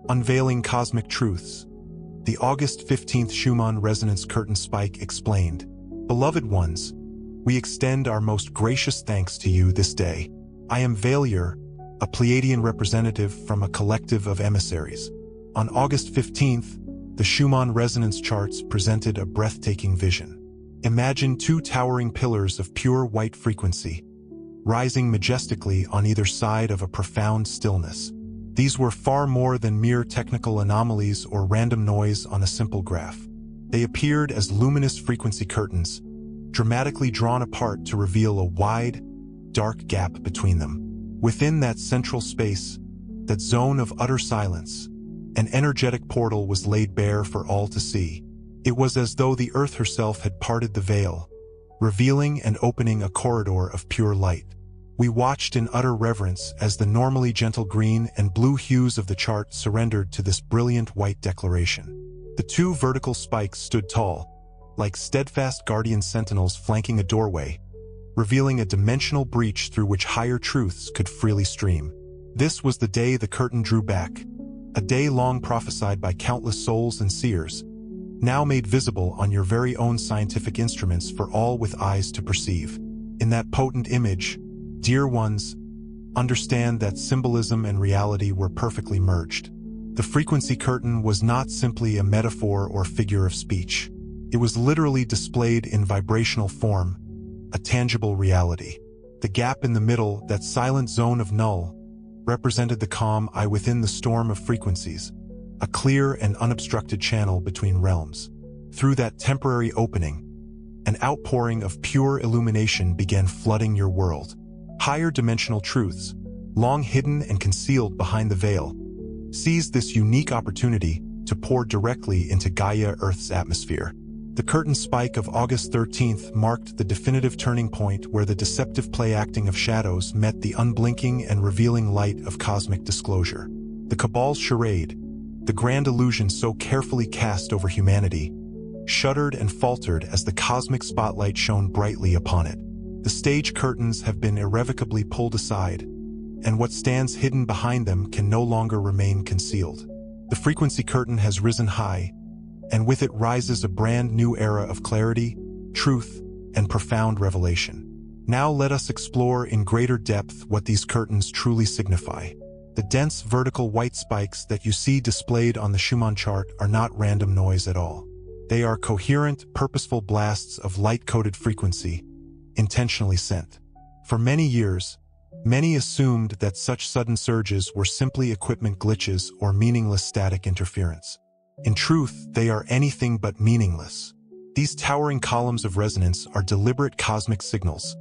Unveiling Cosmic Truths. The August 15th Schumann resonance curtain spike explained, "Beloved ones, we extend our most gracious thanks to you this day. I am Valier, a Pleiadian representative from a collective of emissaries." On August 15th, the Schumann resonance charts presented a breathtaking vision. Imagine two towering pillars of pure white frequency, rising majestically on either side of a profound stillness. These were far more than mere technical anomalies or random noise on a simple graph. They appeared as luminous frequency curtains, dramatically drawn apart to reveal a wide, dark gap between them. Within that central space, that zone of utter silence, an energetic portal was laid bare for all to see. It was as though the earth herself had parted the veil, revealing and opening a corridor of pure light. We watched in utter reverence as the normally gentle green and blue hues of the chart surrendered to this brilliant white declaration. The two vertical spikes stood tall, like steadfast guardian sentinels flanking a doorway, revealing a dimensional breach through which higher truths could freely stream. This was the day the curtain drew back, a day long prophesied by countless souls and seers, now made visible on your very own scientific instruments for all with eyes to perceive. In that potent image, dear ones, understand that symbolism and reality were perfectly merged. The frequency curtain was not simply a metaphor or figure of speech. It was literally displayed in vibrational form, a tangible reality. The gap in the middle, that silent zone of null, represented the calm eye within the storm of frequencies, a clear and unobstructed channel between realms. Through that temporary opening, an outpouring of pure illumination began flooding your world. Higher dimensional truths, long hidden and concealed behind the veil, seized this unique opportunity to pour directly into Gaia Earth's atmosphere. The curtain spike of August 13th marked the definitive turning point where the deceptive play acting of shadows met the unblinking and revealing light of cosmic disclosure. The Cabal's charade, the grand illusion so carefully cast over humanity, shuddered and faltered as the cosmic spotlight shone brightly upon it. The stage curtains have been irrevocably pulled aside, and what stands hidden behind them can no longer remain concealed. The frequency curtain has risen high, and with it rises a brand new era of clarity, truth, and profound revelation. Now let us explore in greater depth what these curtains truly signify. The dense vertical white spikes that you see displayed on the Schumann chart are not random noise at all. They are coherent, purposeful blasts of light-coded frequency, intentionally sent. For many years, many assumed that such sudden surges were simply equipment glitches or meaningless static interference. In truth, they are anything but meaningless. These towering columns of resonance are deliberate cosmic signals,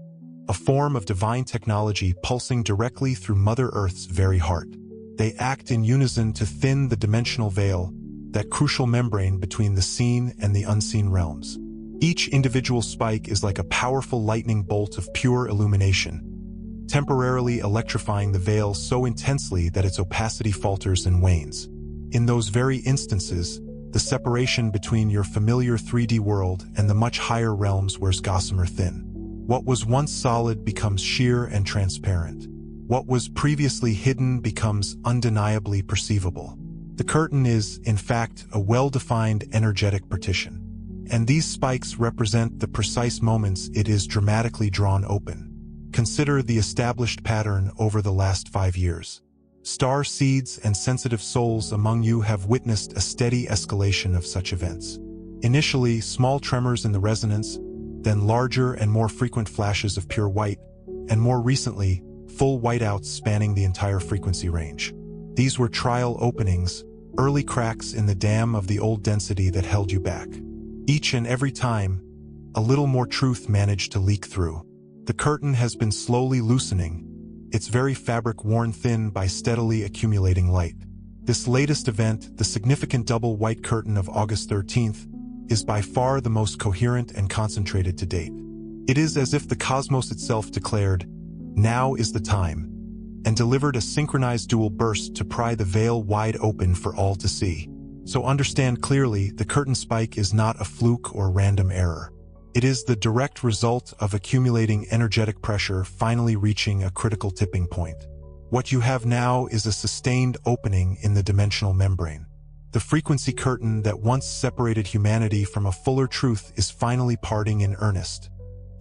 a form of divine technology pulsing directly through Mother Earth's very heart. They act in unison to thin the dimensional veil, that crucial membrane between the seen and the unseen realms. Each individual spike is like a powerful lightning bolt of pure illumination, temporarily electrifying the veil so intensely that its opacity falters and wanes. In those very instances, the separation between your familiar 3D world and the much higher realms wears gossamer thin. What was once solid becomes sheer and transparent. What was previously hidden becomes undeniably perceivable. The curtain is, in fact, a well-defined energetic partition. And these spikes represent the precise moments it is dramatically drawn open. Consider the established pattern over the last 5 years. Star seeds and sensitive souls among you have witnessed a steady escalation of such events. Initially, small tremors in the resonance, then larger and more frequent flashes of pure white, and more recently, full whiteouts spanning the entire frequency range. These were trial openings, early cracks in the dam of the old density that held you back. Each and every time, a little more truth managed to leak through. The curtain has been slowly loosening, its very fabric worn thin by steadily accumulating light. This latest event, the significant double white curtain of August 13th, is by far the most coherent and concentrated to date. It is as if the cosmos itself declared, "Now is the time," and delivered a synchronized dual burst to pry the veil wide open for all to see. So understand clearly, the curtain spike is not a fluke or random error. It is the direct result of accumulating energetic pressure finally reaching a critical tipping point. What you have now is a sustained opening in the dimensional membrane. The frequency curtain that once separated humanity from a fuller truth is finally parting in earnest,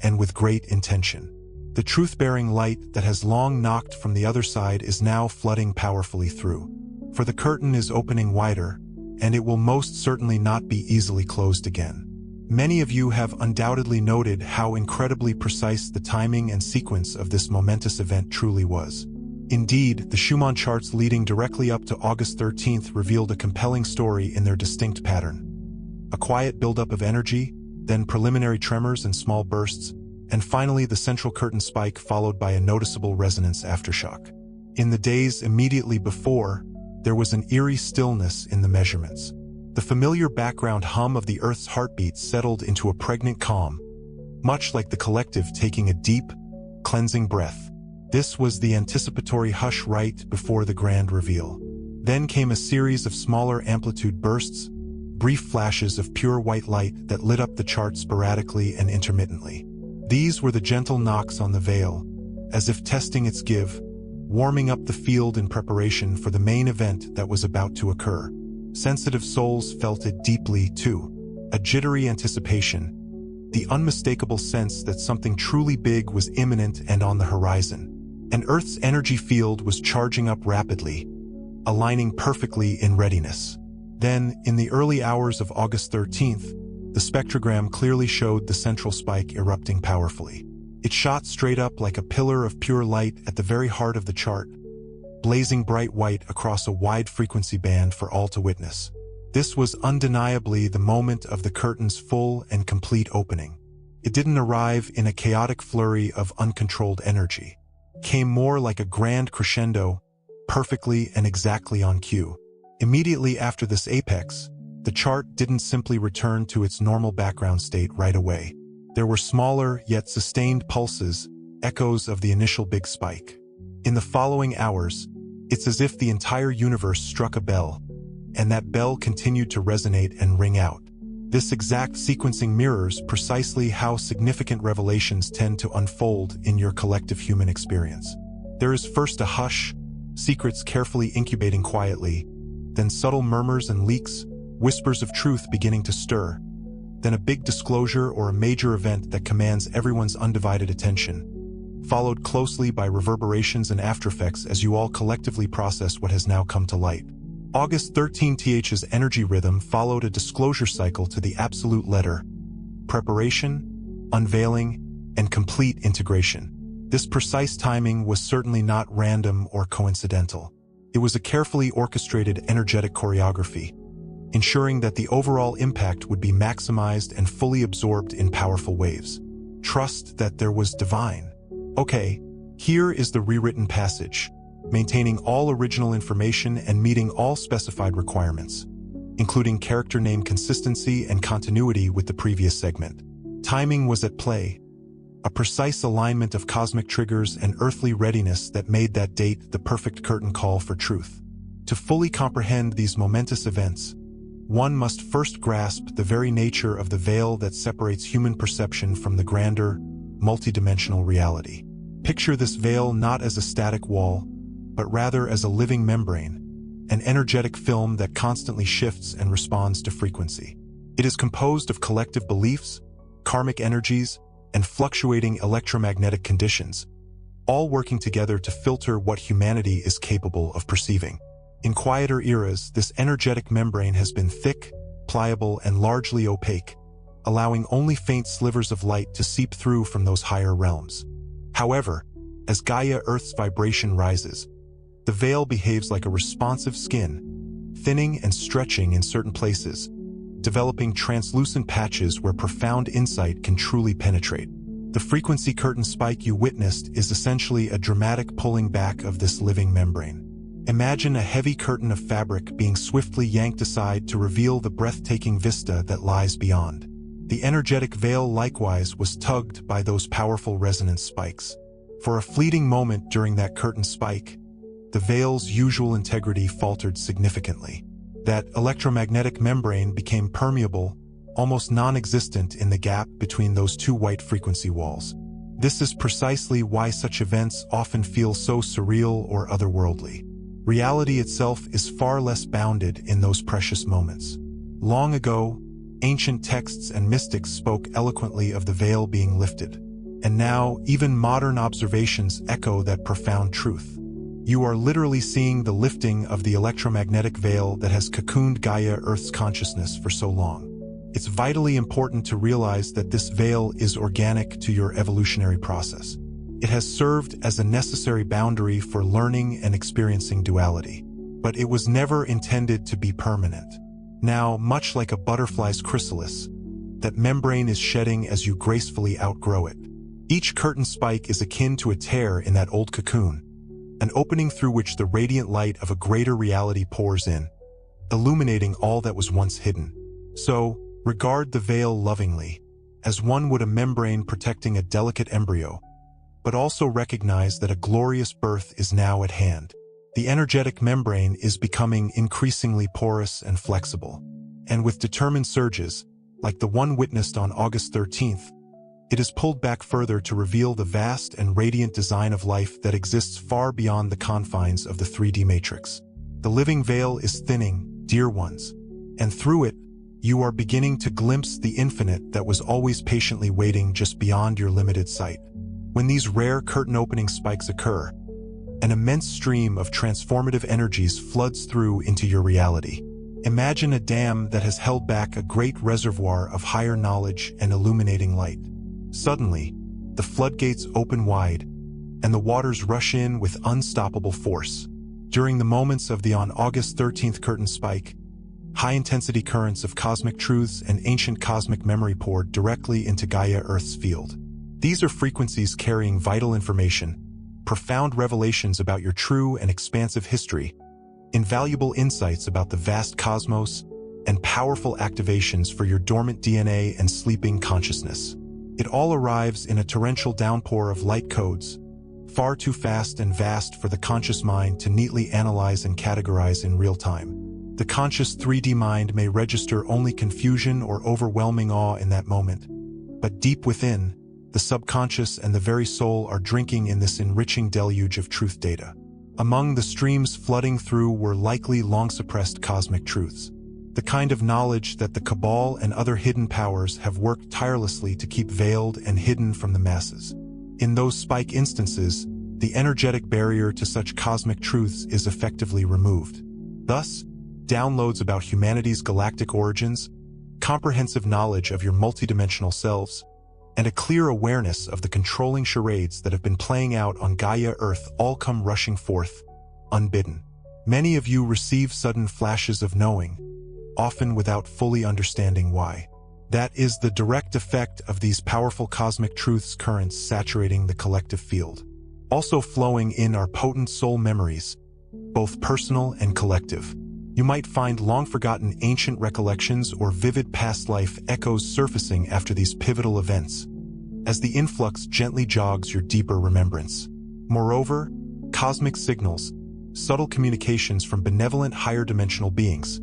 and with great intention. The truth-bearing light that has long knocked from the other side is now flooding powerfully through. For the curtain is opening wider, and it will most certainly not be easily closed again. Many of you have undoubtedly noted how incredibly precise the timing and sequence of this momentous event truly was. Indeed, the Schumann charts leading directly up to August 13th revealed a compelling story in their distinct pattern. A quiet buildup of energy, then preliminary tremors and small bursts, and finally the central curtain spike followed by a noticeable resonance aftershock. In the days immediately before, there was an eerie stillness in the measurements. The familiar background hum of the Earth's heartbeat settled into a pregnant calm, much like the collective taking a deep, cleansing breath. This was the anticipatory hush right before the grand reveal. Then came a series of smaller amplitude bursts, brief flashes of pure white light that lit up the chart sporadically and intermittently. These were the gentle knocks on the veil, as if testing its give, warming up the field in preparation for the main event that was about to occur. Sensitive souls felt it deeply, too. A jittery anticipation, the unmistakable sense that something truly big was imminent and on the horizon. And Earth's energy field was charging up rapidly, aligning perfectly in readiness. Then, in the early hours of August 13th, the spectrogram clearly showed the central spike erupting powerfully. It shot straight up like a pillar of pure light at the very heart of the chart, blazing bright white across a wide frequency band for all to witness. This was undeniably the moment of the curtain's full and complete opening. It didn't arrive in a chaotic flurry of uncontrolled energy. It came more like a grand crescendo, perfectly and exactly on cue. Immediately after this apex, the chart didn't simply return to its normal background state right away. There were smaller yet sustained pulses, echoes of the initial big spike. In the following hours, it's as if the entire universe struck a bell, and that bell continued to resonate and ring out. This exact sequencing mirrors precisely how significant revelations tend to unfold in your collective human experience. There is first a hush, secrets carefully incubating quietly, then subtle murmurs and leaks, whispers of truth beginning to stir, then a big disclosure or a major event that commands everyone's undivided attention, followed closely by reverberations and aftereffects as you all collectively process what has now come to light. August 13th's energy rhythm followed a disclosure cycle to the absolute letter: preparation, unveiling, and complete integration. This precise timing was certainly not random or coincidental. It was a carefully orchestrated energetic choreography, ensuring that the overall impact would be maximized and fully absorbed in powerful waves. Trust that there was divine. Okay, here is the rewritten passage, maintaining all original information and meeting all specified requirements, including character name consistency and continuity with the previous segment. Timing was at play, a precise alignment of cosmic triggers and earthly readiness that made that date the perfect curtain call for truth. To fully comprehend these momentous events, one must first grasp the very nature of the veil that separates human perception from the grander, multidimensional reality. Picture this veil not as a static wall, but rather as a living membrane, an energetic film that constantly shifts and responds to frequency. It is composed of collective beliefs, karmic energies, and fluctuating electromagnetic conditions, all working together to filter what humanity is capable of perceiving. In quieter eras, this energetic membrane has been thick, pliable, and largely opaque, allowing only faint slivers of light to seep through from those higher realms. However, as Gaia Earth's vibration rises, the veil behaves like a responsive skin, thinning and stretching in certain places, developing translucent patches where profound insight can truly penetrate. The frequency curtain spike you witnessed is essentially a dramatic pulling back of this living membrane. Imagine a heavy curtain of fabric being swiftly yanked aside to reveal the breathtaking vista that lies beyond. The energetic veil likewise was tugged by those powerful resonance spikes. For a fleeting moment during that curtain spike, the veil's usual integrity faltered significantly. That electromagnetic membrane became permeable, almost non-existent in the gap between those two white frequency walls. This is precisely why such events often feel so surreal or otherworldly. Reality itself is far less bounded in those precious moments. Long ago, ancient texts and mystics spoke eloquently of the veil being lifted. And now, even modern observations echo that profound truth. You are literally seeing the lifting of the electromagnetic veil that has cocooned Gaia Earth's consciousness for so long. It's vitally important to realize that this veil is organic to your evolutionary process. It has served as a necessary boundary for learning and experiencing duality. But it was never intended to be permanent. Now, much like a butterfly's chrysalis, that membrane is shedding as you gracefully outgrow it. Each curtain spike is akin to a tear in that old cocoon, an opening through which the radiant light of a greater reality pours in, illuminating all that was once hidden. So, regard the veil lovingly, as one would a membrane protecting a delicate embryo, but also recognize that a glorious birth is now at hand. The energetic membrane is becoming increasingly porous and flexible, and with determined surges, like the one witnessed on August 13th, it is pulled back further to reveal the vast and radiant design of life that exists far beyond the confines of the 3D matrix. The living veil is thinning, dear ones, and through it, you are beginning to glimpse the infinite that was always patiently waiting just beyond your limited sight. When these rare curtain opening spikes occur, an immense stream of transformative energies floods through into your reality. Imagine a dam that has held back a great reservoir of higher knowledge and illuminating light. Suddenly, the floodgates open wide, and the waters rush in with unstoppable force. During the moments of the on August 13th curtain spike, high-intensity currents of cosmic truths and ancient cosmic memory poured directly into Gaia Earth's field. These are frequencies carrying vital information, profound revelations about your true and expansive history, invaluable insights about the vast cosmos, and powerful activations for your dormant DNA and sleeping consciousness. It all arrives in a torrential downpour of light codes, far too fast and vast for the conscious mind to neatly analyze and categorize in real time. The conscious 3D mind may register only confusion or overwhelming awe in that moment, but deep within, the subconscious and the very soul are drinking in this enriching deluge of truth data. Among the streams flooding through were likely long-suppressed cosmic truths, the kind of knowledge that the Cabal and other hidden powers have worked tirelessly to keep veiled and hidden from the masses. In those spike instances, the energetic barrier to such cosmic truths is effectively removed. Thus, downloads about humanity's galactic origins, comprehensive knowledge of your multidimensional selves, and a clear awareness of the controlling charades that have been playing out on Gaia Earth all come rushing forth, unbidden. Many of you receive sudden flashes of knowing, often without fully understanding why. That is the direct effect of these powerful cosmic truths currents saturating the collective field. Also flowing in are potent soul memories, both personal and collective. You might find long-forgotten ancient recollections or vivid past life echoes surfacing after these pivotal events, as the influx gently jogs your deeper remembrance. Moreover, cosmic signals, subtle communications from benevolent higher-dimensional beings,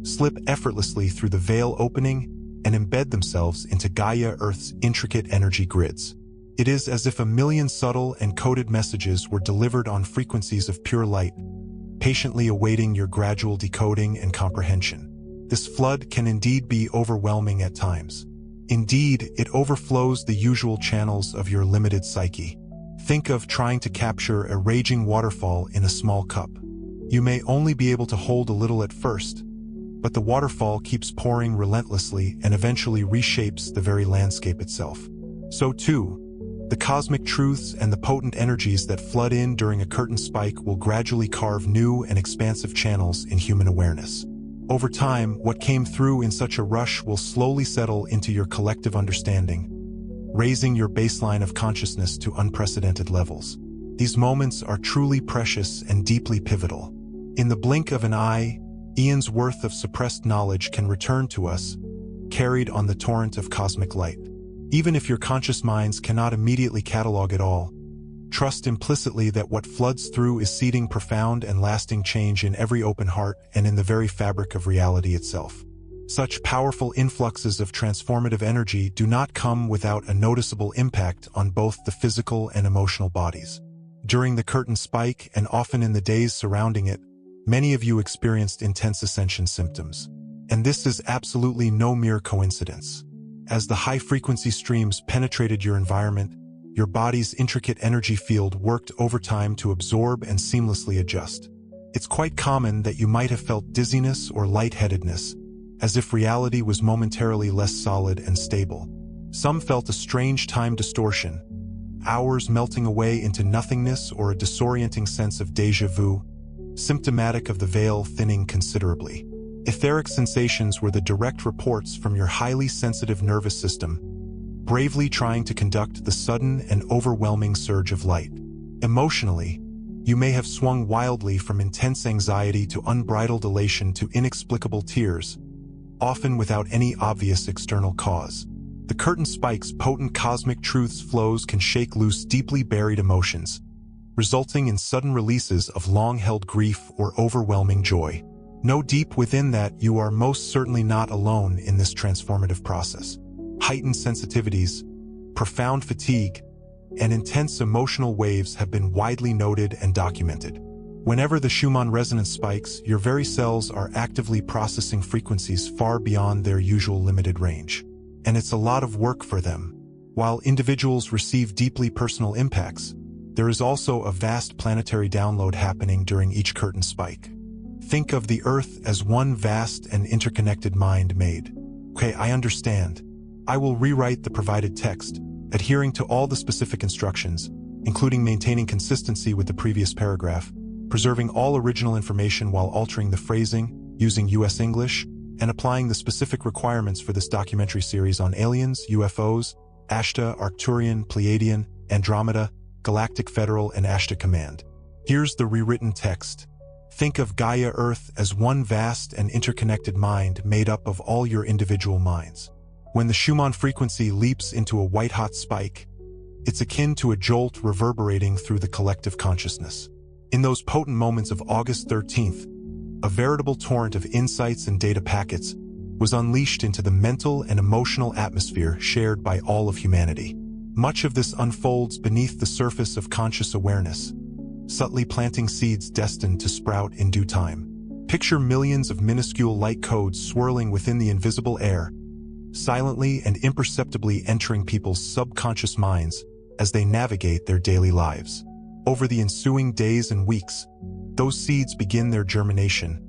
slip effortlessly through the veil opening and embed themselves into Gaia Earth's intricate energy grids. It is as if a million subtle and coded messages were delivered on frequencies of pure light, patiently awaiting your gradual decoding and comprehension. This flood can indeed be overwhelming at times. Indeed, it overflows the usual channels of your limited psyche. Think of trying to capture a raging waterfall in a small cup. You may only be able to hold a little at first, but the waterfall keeps pouring relentlessly and eventually reshapes the very landscape itself. So too, the cosmic truths and the potent energies that flood in during a curtain spike will gradually carve new and expansive channels in human awareness. Over time, what came through in such a rush will slowly settle into your collective understanding, raising your baseline of consciousness to unprecedented levels. These moments are truly precious and deeply pivotal. In the blink of an eye, eons worth of suppressed knowledge can return to us, carried on the torrent of cosmic light. Even if your conscious minds cannot immediately catalog it all, trust implicitly that what floods through is seeding profound and lasting change in every open heart and in the very fabric of reality itself. Such powerful influxes of transformative energy do not come without a noticeable impact on both the physical and emotional bodies. During the curtain spike, and often in the days surrounding it, many of you experienced intense ascension symptoms. And this is absolutely no mere coincidence. As the high-frequency streams penetrated your environment, your body's intricate energy field worked overtime to absorb and seamlessly adjust. It's quite common that you might have felt dizziness or lightheadedness, as if reality was momentarily less solid and stable. Some felt a strange time distortion, hours melting away into nothingness, or a disorienting sense of déjà vu, symptomatic of the veil thinning considerably. Etheric sensations were the direct reports from your highly sensitive nervous system, bravely trying to conduct the sudden and overwhelming surge of light. Emotionally, you may have swung wildly from intense anxiety to unbridled elation to inexplicable tears, often without any obvious external cause. The curtain spike's potent cosmic truths flows can shake loose deeply buried emotions, resulting in sudden releases of long-held grief or overwhelming joy. Know deep within that you are most certainly not alone in this transformative process. Heightened sensitivities, profound fatigue, and intense emotional waves have been widely noted and documented. Whenever the Schumann resonance spikes, your very cells are actively processing frequencies far beyond their usual limited range. And it's a lot of work for them. While individuals receive deeply personal impacts, there is also a vast planetary download happening during each curtain spike. Think of the Earth as one vast and interconnected mind made. Okay, I understand. I will rewrite the provided text, adhering to all the specific instructions, including maintaining consistency with the previous paragraph, preserving all original information while altering the phrasing, using US English, and applying the specific requirements for this documentary series on aliens, UFOs, Ashtar, Arcturian, Pleiadian, Andromeda, Galactic Federal, and Ashtar Command. Here's the rewritten text. Think of Gaia Earth as one vast and interconnected mind made up of all your individual minds. When the Schumann frequency leaps into a white-hot spike, it's akin to a jolt reverberating through the collective consciousness. In those potent moments of August 13th, a veritable torrent of insights and data packets was unleashed into the mental and emotional atmosphere shared by all of humanity. Much of this unfolds beneath the surface of conscious awareness, subtly planting seeds destined to sprout in due time. Picture millions of minuscule light codes swirling within the invisible air, silently and imperceptibly entering people's subconscious minds as they navigate their daily lives. Over the ensuing days and weeks, those seeds begin their germination,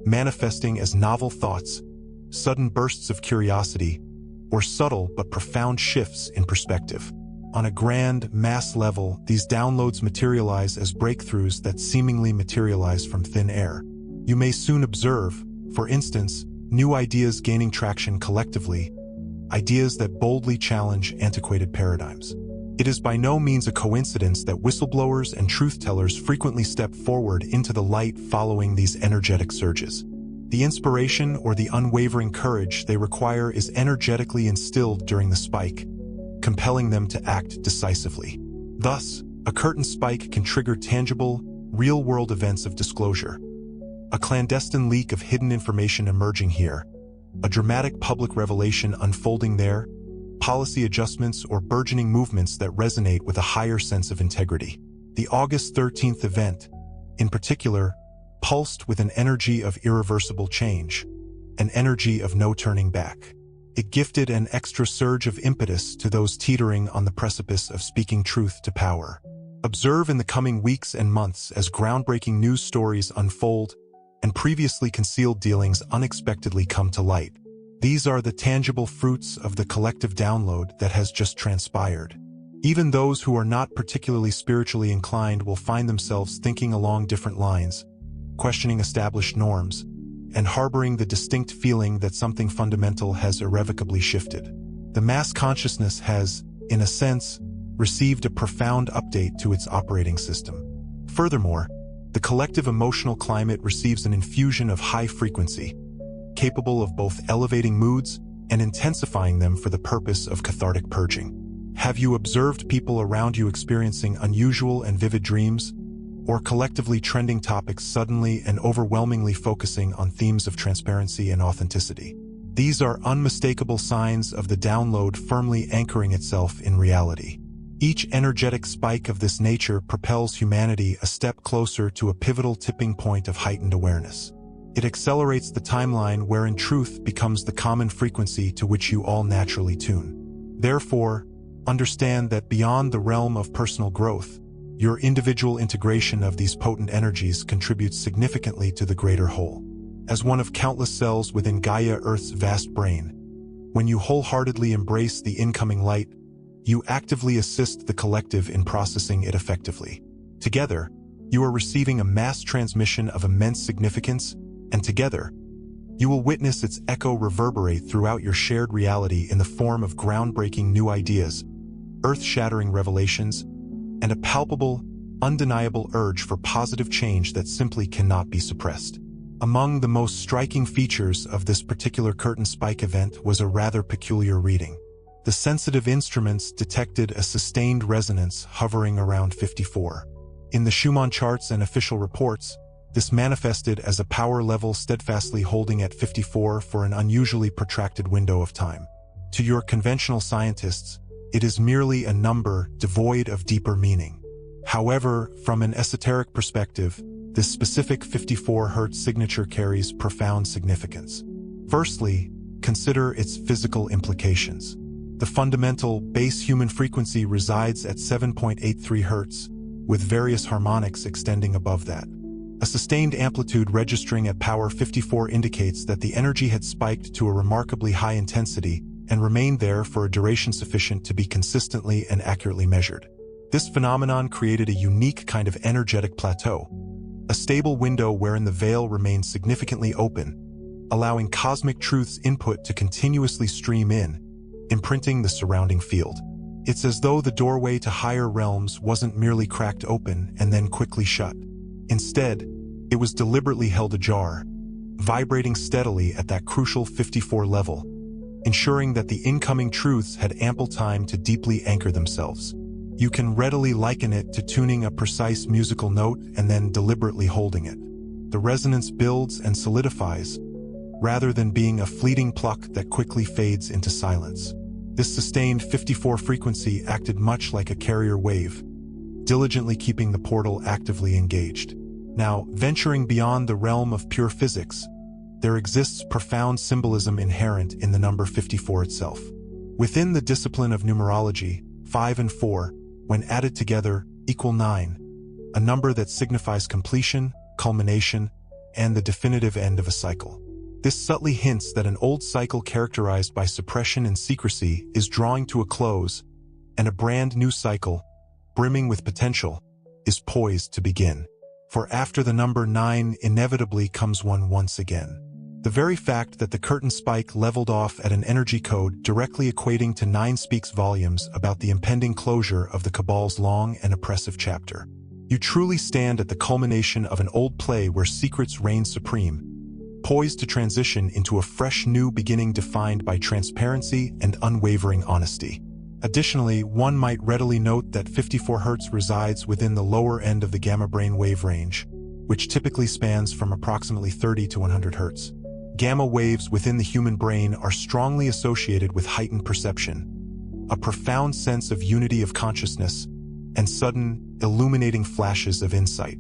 manifesting as novel thoughts, sudden bursts of curiosity, or subtle but profound shifts in perspective. On a grand, mass level, these downloads materialize as breakthroughs that seemingly materialize from thin air. You may soon observe, for instance, new ideas gaining traction collectively, ideas that boldly challenge antiquated paradigms. It is by no means a coincidence that whistleblowers and truth-tellers frequently step forward into the light following these energetic surges. The inspiration or the unwavering courage they require is energetically instilled during the spike, compelling them to act decisively. Thus, a curtain spike can trigger tangible, real-world events of disclosure. A clandestine leak of hidden information emerging here, a dramatic public revelation unfolding there, policy adjustments or burgeoning movements that resonate with a higher sense of integrity. The August 13th event, in particular, pulsed with an energy of irreversible change, an energy of no turning back. It gifted an extra surge of impetus to those teetering on the precipice of speaking truth to power. Observe in the coming weeks and months as groundbreaking news stories unfold and previously concealed dealings unexpectedly come to light. These are the tangible fruits of the collective download that has just transpired. Even those who are not particularly spiritually inclined will find themselves thinking along different lines, questioning established norms, and harboring the distinct feeling that something fundamental has irrevocably shifted. The mass consciousness has, in a sense, received a profound update to its operating system. Furthermore, the collective emotional climate receives an infusion of high frequency, capable of both elevating moods and intensifying them for the purpose of cathartic purging. Have you observed people around you experiencing unusual and vivid dreams, or collectively trending topics suddenly and overwhelmingly focusing on themes of transparency and authenticity? These are unmistakable signs of the download firmly anchoring itself in reality. Each energetic spike of this nature propels humanity a step closer to a pivotal tipping point of heightened awareness. It accelerates the timeline wherein truth becomes the common frequency to which you all naturally tune. Therefore, understand that beyond the realm of personal growth, your individual integration of these potent energies contributes significantly to the greater whole. As one of countless cells within Gaia Earth's vast brain, when you wholeheartedly embrace the incoming light, you actively assist the collective in processing it effectively. Together, you are receiving a mass transmission of immense significance, and together, you will witness its echo reverberate throughout your shared reality in the form of groundbreaking new ideas, earth-shattering revelations, and a palpable, undeniable urge for positive change that simply cannot be suppressed. Among the most striking features of this particular curtain spike event was a rather peculiar reading. The sensitive instruments detected a sustained resonance hovering around 54. In the Schumann charts and official reports, this manifested as a power level steadfastly holding at 54 for an unusually protracted window of time. To your conventional scientists, it is merely a number devoid of deeper meaning. However, from an esoteric perspective, this specific 54 Hz signature carries profound significance. Firstly, consider its physical implications. The fundamental base human frequency resides at 7.83 Hz, with various harmonics extending above that. A sustained amplitude registering at power 54 indicates that the energy had spiked to a remarkably high intensity and remained there for a duration sufficient to be consistently and accurately measured. This phenomenon created a unique kind of energetic plateau, a stable window wherein the veil remained significantly open, allowing cosmic truth's input to continuously stream in, imprinting the surrounding field. It's as though the doorway to higher realms wasn't merely cracked open and then quickly shut. Instead, it was deliberately held ajar, vibrating steadily at that crucial 54 level, ensuring that the incoming truths had ample time to deeply anchor themselves. You can readily liken it to tuning a precise musical note and then deliberately holding it. The resonance builds and solidifies, rather than being a fleeting pluck that quickly fades into silence. This sustained 54 frequency acted much like a carrier wave, diligently keeping the portal actively engaged. Now, venturing beyond the realm of pure physics, there exists profound symbolism inherent in the number 54 itself. Within the discipline of numerology, 5 and 4, when added together, equal 9, a number that signifies completion, culmination, and the definitive end of a cycle. This subtly hints that an old cycle characterized by suppression and secrecy is drawing to a close, and a brand new cycle, brimming with potential, is poised to begin. For after the number 9 inevitably comes one once again. The very fact that the curtain spike leveled off at an energy code directly equating to 9 speaks volumes about the impending closure of the Cabal's long and oppressive chapter. You truly stand at the culmination of an old play where secrets reign supreme, poised to transition into a fresh new beginning defined by transparency and unwavering honesty. Additionally, one might readily note that 54 Hz resides within the lower end of the gamma brain wave range, which typically spans from approximately 30 to 100 Hz. Gamma waves within the human brain are strongly associated with heightened perception, a profound sense of unity of consciousness, and sudden, illuminating flashes of insight.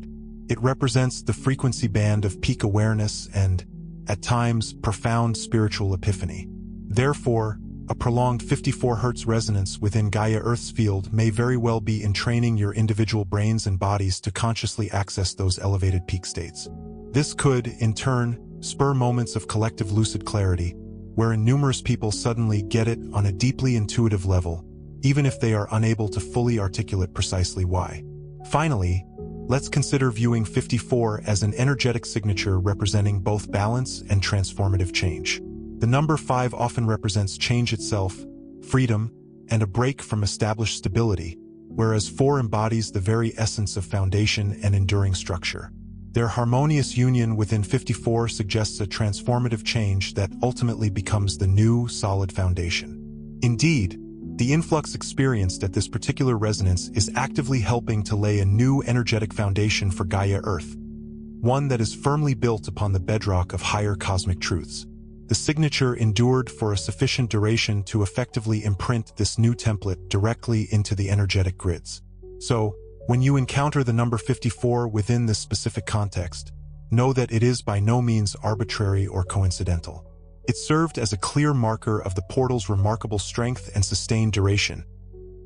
It represents the frequency band of peak awareness and, at times, profound spiritual epiphany. Therefore, a prolonged 54 Hz resonance within Gaia Earth's field may very well be entraining your individual brains and bodies to consciously access those elevated peak states. This could, in turn, spur moments of collective lucid clarity, wherein numerous people suddenly get it on a deeply intuitive level, even if they are unable to fully articulate precisely why. Finally, let's consider viewing 54 as an energetic signature representing both balance and transformative change. The number 5 often represents change itself, freedom, and a break from established stability, whereas 4 embodies the very essence of foundation and enduring structure. Their harmonious union within 54 suggests a transformative change that ultimately becomes the new, solid foundation. Indeed, the influx experienced at this particular resonance is actively helping to lay a new energetic foundation for Gaia Earth, one that is firmly built upon the bedrock of higher cosmic truths. The signature endured for a sufficient duration to effectively imprint this new template directly into the energetic grids. So, when you encounter the number 54 within this specific context, know that it is by no means arbitrary or coincidental. It served as a clear marker of the portal's remarkable strength and sustained duration,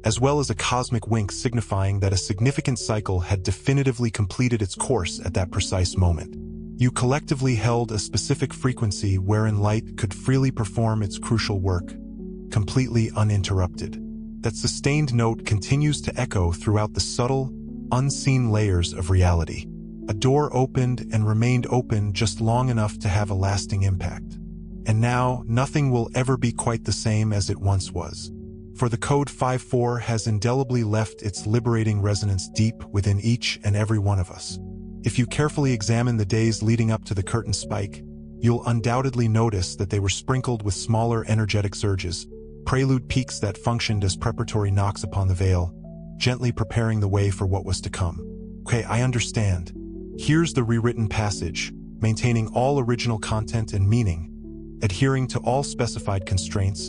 as well as a cosmic wink signifying that a significant cycle had definitively completed its course at that precise moment. You collectively held a specific frequency wherein light could freely perform its crucial work, completely uninterrupted. That sustained note continues to echo throughout the subtle, unseen layers of reality. A door opened and remained open just long enough to have a lasting impact. And now, nothing will ever be quite the same as it once was. For the code 54 has indelibly left its liberating resonance deep within each and every one of us. If you carefully examine the days leading up to the curtain spike, you'll undoubtedly notice that they were sprinkled with smaller energetic surges, prelude peaks that functioned as preparatory knocks upon the veil, gently preparing the way for what was to come. Okay, I understand. Here's the rewritten passage, maintaining all original content and meaning, adhering to all specified constraints,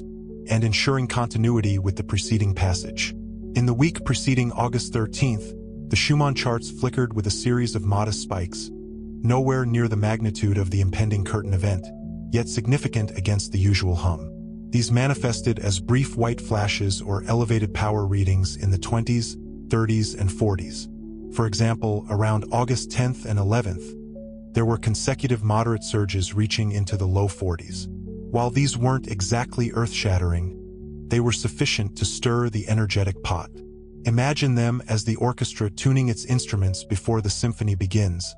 and ensuring continuity with the preceding passage. In the week preceding August 13th, the Schumann charts flickered with a series of modest spikes, nowhere near the magnitude of the impending curtain event, yet significant against the usual hum. These manifested as brief white flashes or elevated power readings in the 20s, 30s, and 40s. For example, around August 10th and 11th, there were consecutive moderate surges reaching into the low 40s. While these weren't exactly earth-shattering, they were sufficient to stir the energetic pot. Imagine them as the orchestra tuning its instruments before the symphony begins,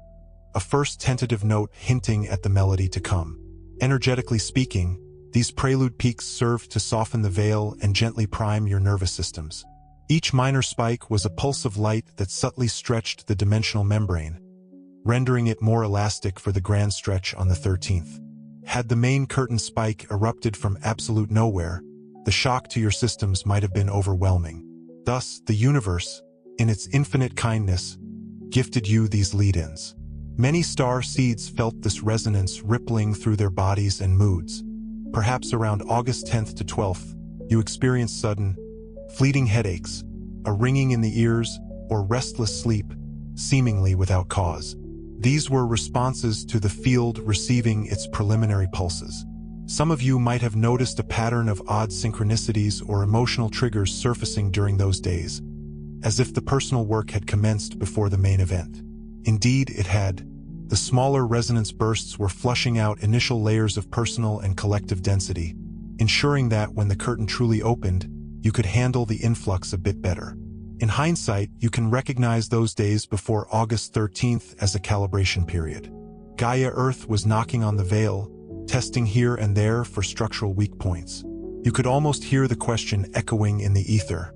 a first tentative note hinting at the melody to come. Energetically speaking, these prelude peaks served to soften the veil and gently prime your nervous systems. Each minor spike was a pulse of light that subtly stretched the dimensional membrane, rendering it more elastic for the grand stretch on the 13th. Had the main curtain spike erupted from absolute nowhere, the shock to your systems might have been overwhelming. Thus, the universe, in its infinite kindness, gifted you these lead-ins. Many star seeds felt this resonance rippling through their bodies and moods. Perhaps around August 10th to 12th, you experienced sudden, fleeting headaches, a ringing in the ears, or restless sleep, seemingly without cause. These were responses to the field receiving its preliminary pulses. Some of you might have noticed a pattern of odd synchronicities or emotional triggers surfacing during those days, as if the personal work had commenced before the main event. Indeed, it had. The smaller resonance bursts were flushing out initial layers of personal and collective density, ensuring that when the curtain truly opened, you could handle the influx a bit better. In hindsight, you can recognize those days before August 13th as a calibration period. Gaia Earth was knocking on the veil, testing here and there for structural weak points. You could almost hear the question echoing in the ether.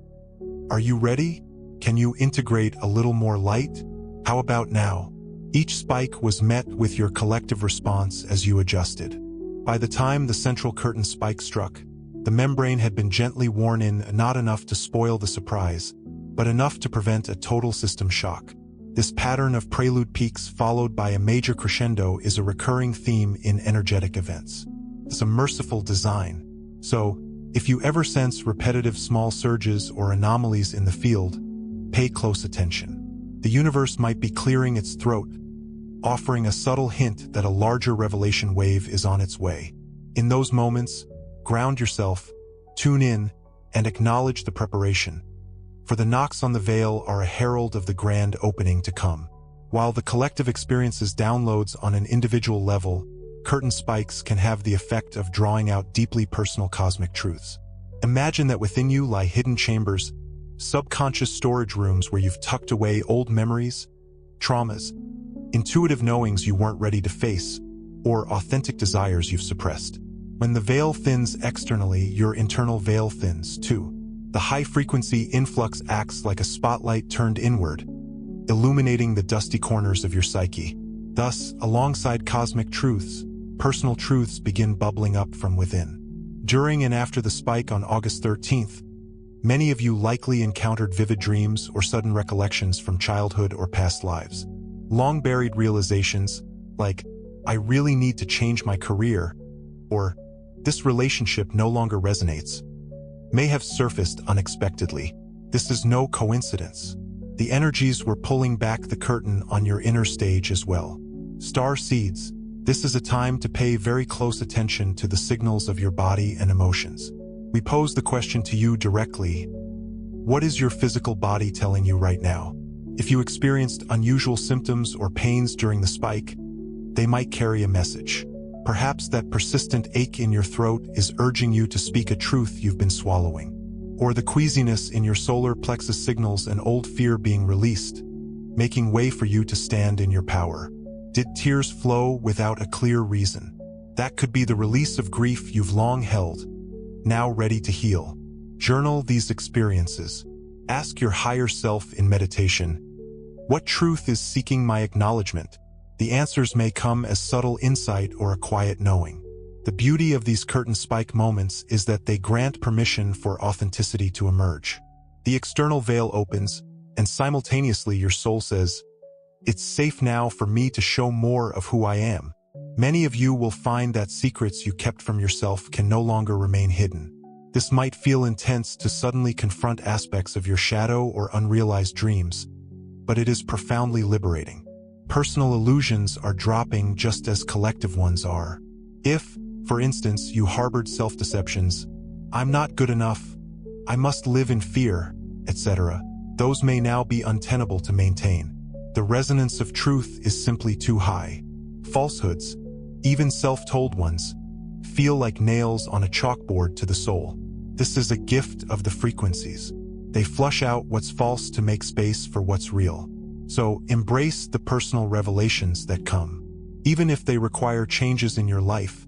Are you ready? Can you integrate a little more light? How about now? Each spike was met with your collective response as you adjusted. By the time the central curtain spike struck, the membrane had been gently worn in, not enough to spoil the surprise, but enough to prevent a total system shock. This pattern of prelude peaks followed by a major crescendo is a recurring theme in energetic events. It's a merciful design. So, if you ever sense repetitive small surges or anomalies in the field, pay close attention. The universe might be clearing its throat, offering a subtle hint that a larger revelation wave is on its way. In those moments, ground yourself, tune in, and acknowledge the preparation. For the knocks on the veil are a herald of the grand opening to come. While the collective experiences downloads on an individual level, curtain spikes can have the effect of drawing out deeply personal cosmic truths. Imagine that within you lie hidden chambers, subconscious storage rooms where you've tucked away old memories, traumas, intuitive knowings you weren't ready to face, or authentic desires you've suppressed. When the veil thins externally, your internal veil thins too. The high-frequency influx acts like a spotlight turned inward, illuminating the dusty corners of your psyche. Thus, alongside cosmic truths, personal truths begin bubbling up from within. During and after the spike on August 13th, many of you likely encountered vivid dreams or sudden recollections from childhood or past lives. Long-buried realizations, like, I really need to change my career, or "this relationship no longer resonates," may have surfaced unexpectedly. This is no coincidence. The energies were pulling back the curtain on your inner stage as well. Star seeds, this is a time to pay very close attention to the signals of your body and emotions. We pose the question to you directly. What is your physical body telling you right now? If you experienced unusual symptoms or pains during the spike, they might carry a message. Perhaps that persistent ache in your throat is urging you to speak a truth you've been swallowing. Or the queasiness in your solar plexus signals an old fear being released, making way for you to stand in your power. Did tears flow without a clear reason? That could be the release of grief you've long held, now ready to heal. Journal these experiences. Ask your higher self in meditation, what truth is seeking my acknowledgement? The answers may come as subtle insight or a quiet knowing. The beauty of these curtain spike moments is that they grant permission for authenticity to emerge. The external veil opens, and simultaneously your soul says, "It's safe now for me to show more of who I am." Many of you will find that secrets you kept from yourself can no longer remain hidden. This might feel intense to suddenly confront aspects of your shadow or unrealized dreams, but it is profoundly liberating. Personal illusions are dropping just as collective ones are. If, for instance, you harbored self-deceptions, "I'm not good enough," "I must live in fear," etc., those may now be untenable to maintain. The resonance of truth is simply too high. Falsehoods, even self-told ones, feel like nails on a chalkboard to the soul. This is a gift of the frequencies. They flush out what's false to make space for what's real. So embrace the personal revelations that come. Even if they require changes in your life,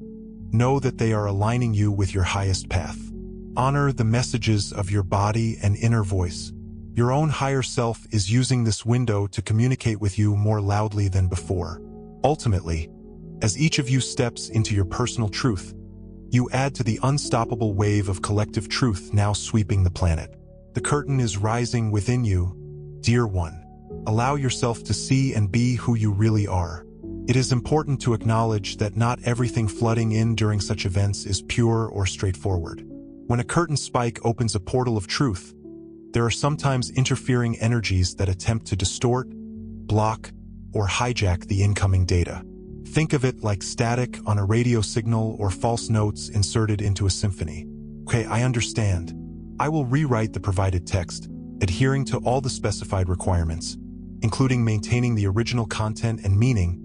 know that they are aligning you with your highest path. Honor the messages of your body and inner voice. Your own higher self is using this window to communicate with you more loudly than before. Ultimately, as each of you steps into your personal truth, you add to the unstoppable wave of collective truth now sweeping the planet. The curtain is rising within you, dear one. Allow yourself to see and be who you really are. It is important to acknowledge that not everything flooding in during such events is pure or straightforward. When a curtain spike opens a portal of truth, there are sometimes interfering energies that attempt to distort, block, or hijack the incoming data. Think of it like static on a radio signal or false notes inserted into a symphony. Okay, I understand. I will rewrite the provided text, adhering to all the specified requirements, including maintaining the original content and meaning,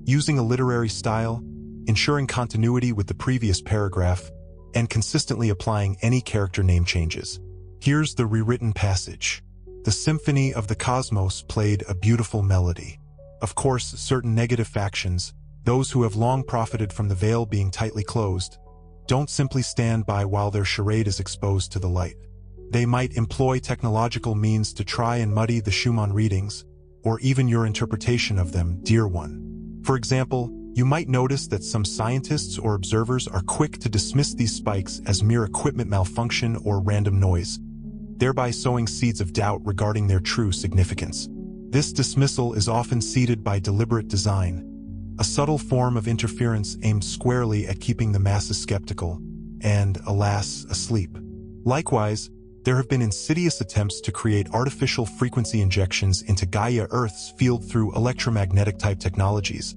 using a literary style, ensuring continuity with the previous paragraph, and consistently applying any character name changes. Here's the rewritten passage. The symphony of the cosmos played a beautiful melody. Of course, certain negative factions, those who have long profited from the veil being tightly closed, don't simply stand by while their charade is exposed to the light. They might employ technological means to try and muddy the Schumann readings, or even your interpretation of them, dear one. For example, you might notice that some scientists or observers are quick to dismiss these spikes as mere equipment malfunction or random noise, thereby sowing seeds of doubt regarding their true significance. This dismissal is often seeded by deliberate design, a subtle form of interference aimed squarely at keeping the masses skeptical and, alas, asleep. Likewise, there have been insidious attempts to create artificial frequency injections into Gaia Earth's field through electromagnetic-type technologies,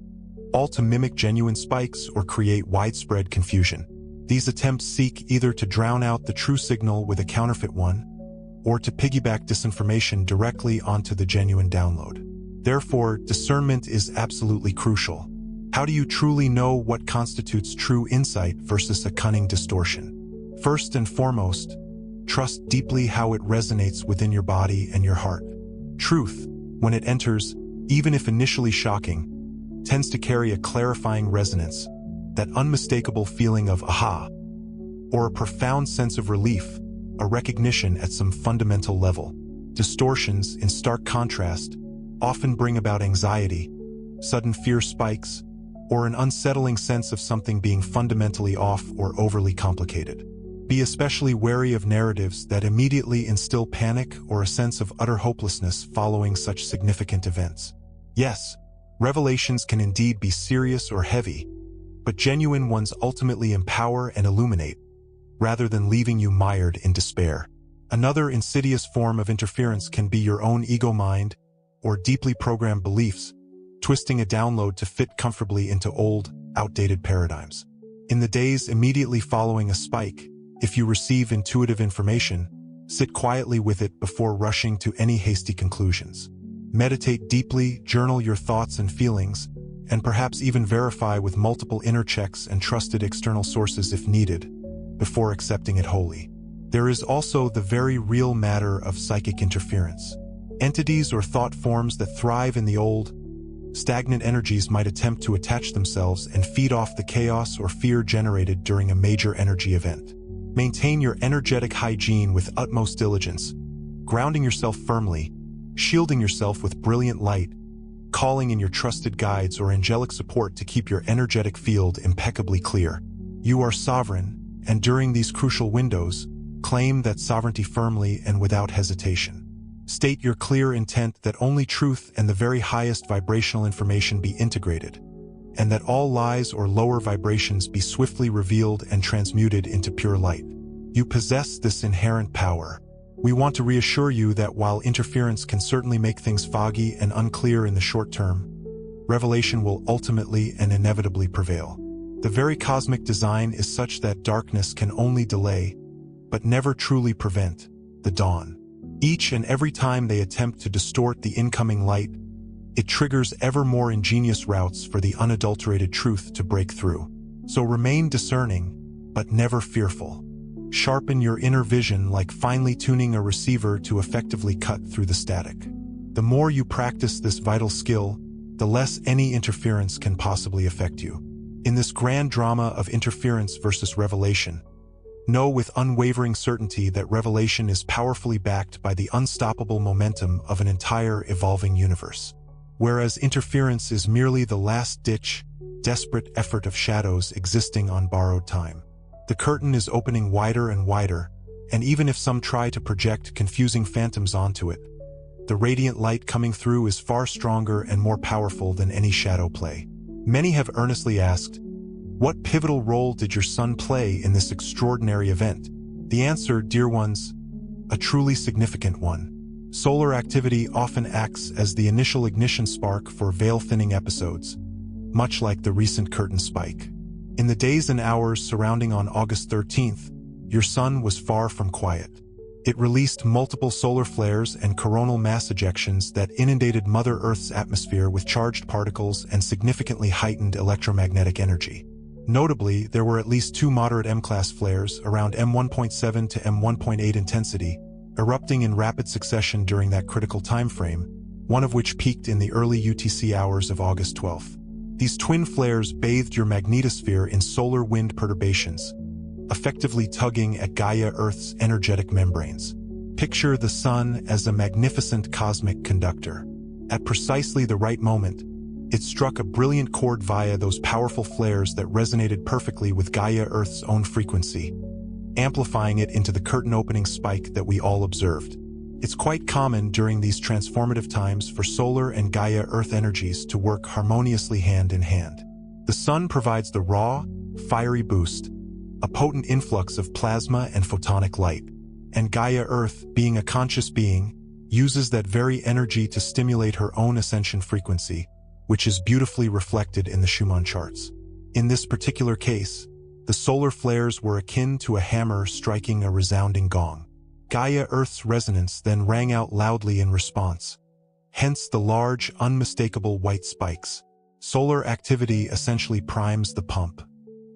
all to mimic genuine spikes or create widespread confusion. These attempts seek either to drown out the true signal with a counterfeit one, or to piggyback disinformation directly onto the genuine download. Therefore, discernment is absolutely crucial. How do you truly know what constitutes true insight versus a cunning distortion? First and foremost, trust deeply how it resonates within your body and your heart. Truth, when it enters, even if initially shocking, tends to carry a clarifying resonance, that unmistakable feeling of aha, or a profound sense of relief, a recognition at some fundamental level. Distortions, in stark contrast, often bring about anxiety, sudden fear spikes, or an unsettling sense of something being fundamentally off or overly complicated. Be especially wary of narratives that immediately instill panic or a sense of utter hopelessness following such significant events. Yes, revelations can indeed be serious or heavy, but genuine ones ultimately empower and illuminate, rather than leaving you mired in despair. Another insidious form of interference can be your own ego mind or deeply programmed beliefs, twisting a download to fit comfortably into old, outdated paradigms. In the days immediately following a spike, if you receive intuitive information, sit quietly with it before rushing to any hasty conclusions. Meditate deeply, journal your thoughts and feelings, and perhaps even verify with multiple inner checks and trusted external sources if needed, before accepting it wholly. There is also the very real matter of psychic interference. Entities or thought forms that thrive in the old, stagnant energies might attempt to attach themselves and feed off the chaos or fear generated during a major energy event. Maintain your energetic hygiene with utmost diligence, grounding yourself firmly, shielding yourself with brilliant light, calling in your trusted guides or angelic support to keep your energetic field impeccably clear. You are sovereign, and during these crucial windows, claim that sovereignty firmly and without hesitation. State your clear intent that only truth and the very highest vibrational information be integrated, and that all lies or lower vibrations be swiftly revealed and transmuted into pure light. You possess this inherent power. We want to reassure you that while interference can certainly make things foggy and unclear in the short term, revelation will ultimately and inevitably prevail. The very cosmic design is such that darkness can only delay, but never truly prevent, the dawn. Each and every time they attempt to distort the incoming light, it triggers ever more ingenious routes for the unadulterated truth to break through. So remain discerning, but never fearful. Sharpen your inner vision like finely tuning a receiver to effectively cut through the static. The more you practice this vital skill, the less any interference can possibly affect you. In this grand drama of interference versus revelation, know with unwavering certainty that revelation is powerfully backed by the unstoppable momentum of an entire evolving universe. Whereas interference is merely the last-ditch, desperate effort of shadows existing on borrowed time. The curtain is opening wider and wider, and even if some try to project confusing phantoms onto it, the radiant light coming through is far stronger and more powerful than any shadow play. Many have earnestly asked, what pivotal role did your sun play in this extraordinary event? The answer, dear ones, a truly significant one. Solar activity often acts as the initial ignition spark for veil-thinning episodes, much like the recent curtain spike. In the days and hours surrounding on August 13th, your sun was far from quiet. It released multiple solar flares and coronal mass ejections that inundated Mother Earth's atmosphere with charged particles and significantly heightened electromagnetic energy. Notably, there were at least 2 moderate M-class flares around M1.7 to M1.8 intensity, erupting in rapid succession during that critical time frame, one of which peaked in the early UTC hours of August 12th. These twin flares bathed your magnetosphere in solar wind perturbations, effectively tugging at Gaia Earth's energetic membranes. Picture the sun as a magnificent cosmic conductor. At precisely the right moment, it struck a brilliant chord via those powerful flares that resonated perfectly with Gaia Earth's own frequency, amplifying it into the curtain-opening spike that we all observed. It's quite common during these transformative times for solar and Gaia Earth energies to work harmoniously hand in hand. The sun provides the raw, fiery boost, a potent influx of plasma and photonic light, and Gaia Earth, being a conscious being, uses that very energy to stimulate her own ascension frequency, which is beautifully reflected in the Schumann charts. In this particular case, the solar flares were akin to a hammer striking a resounding gong. Gaia Earth's resonance then rang out loudly in response, hence the large, unmistakable white spikes. Solar activity essentially primes the pump.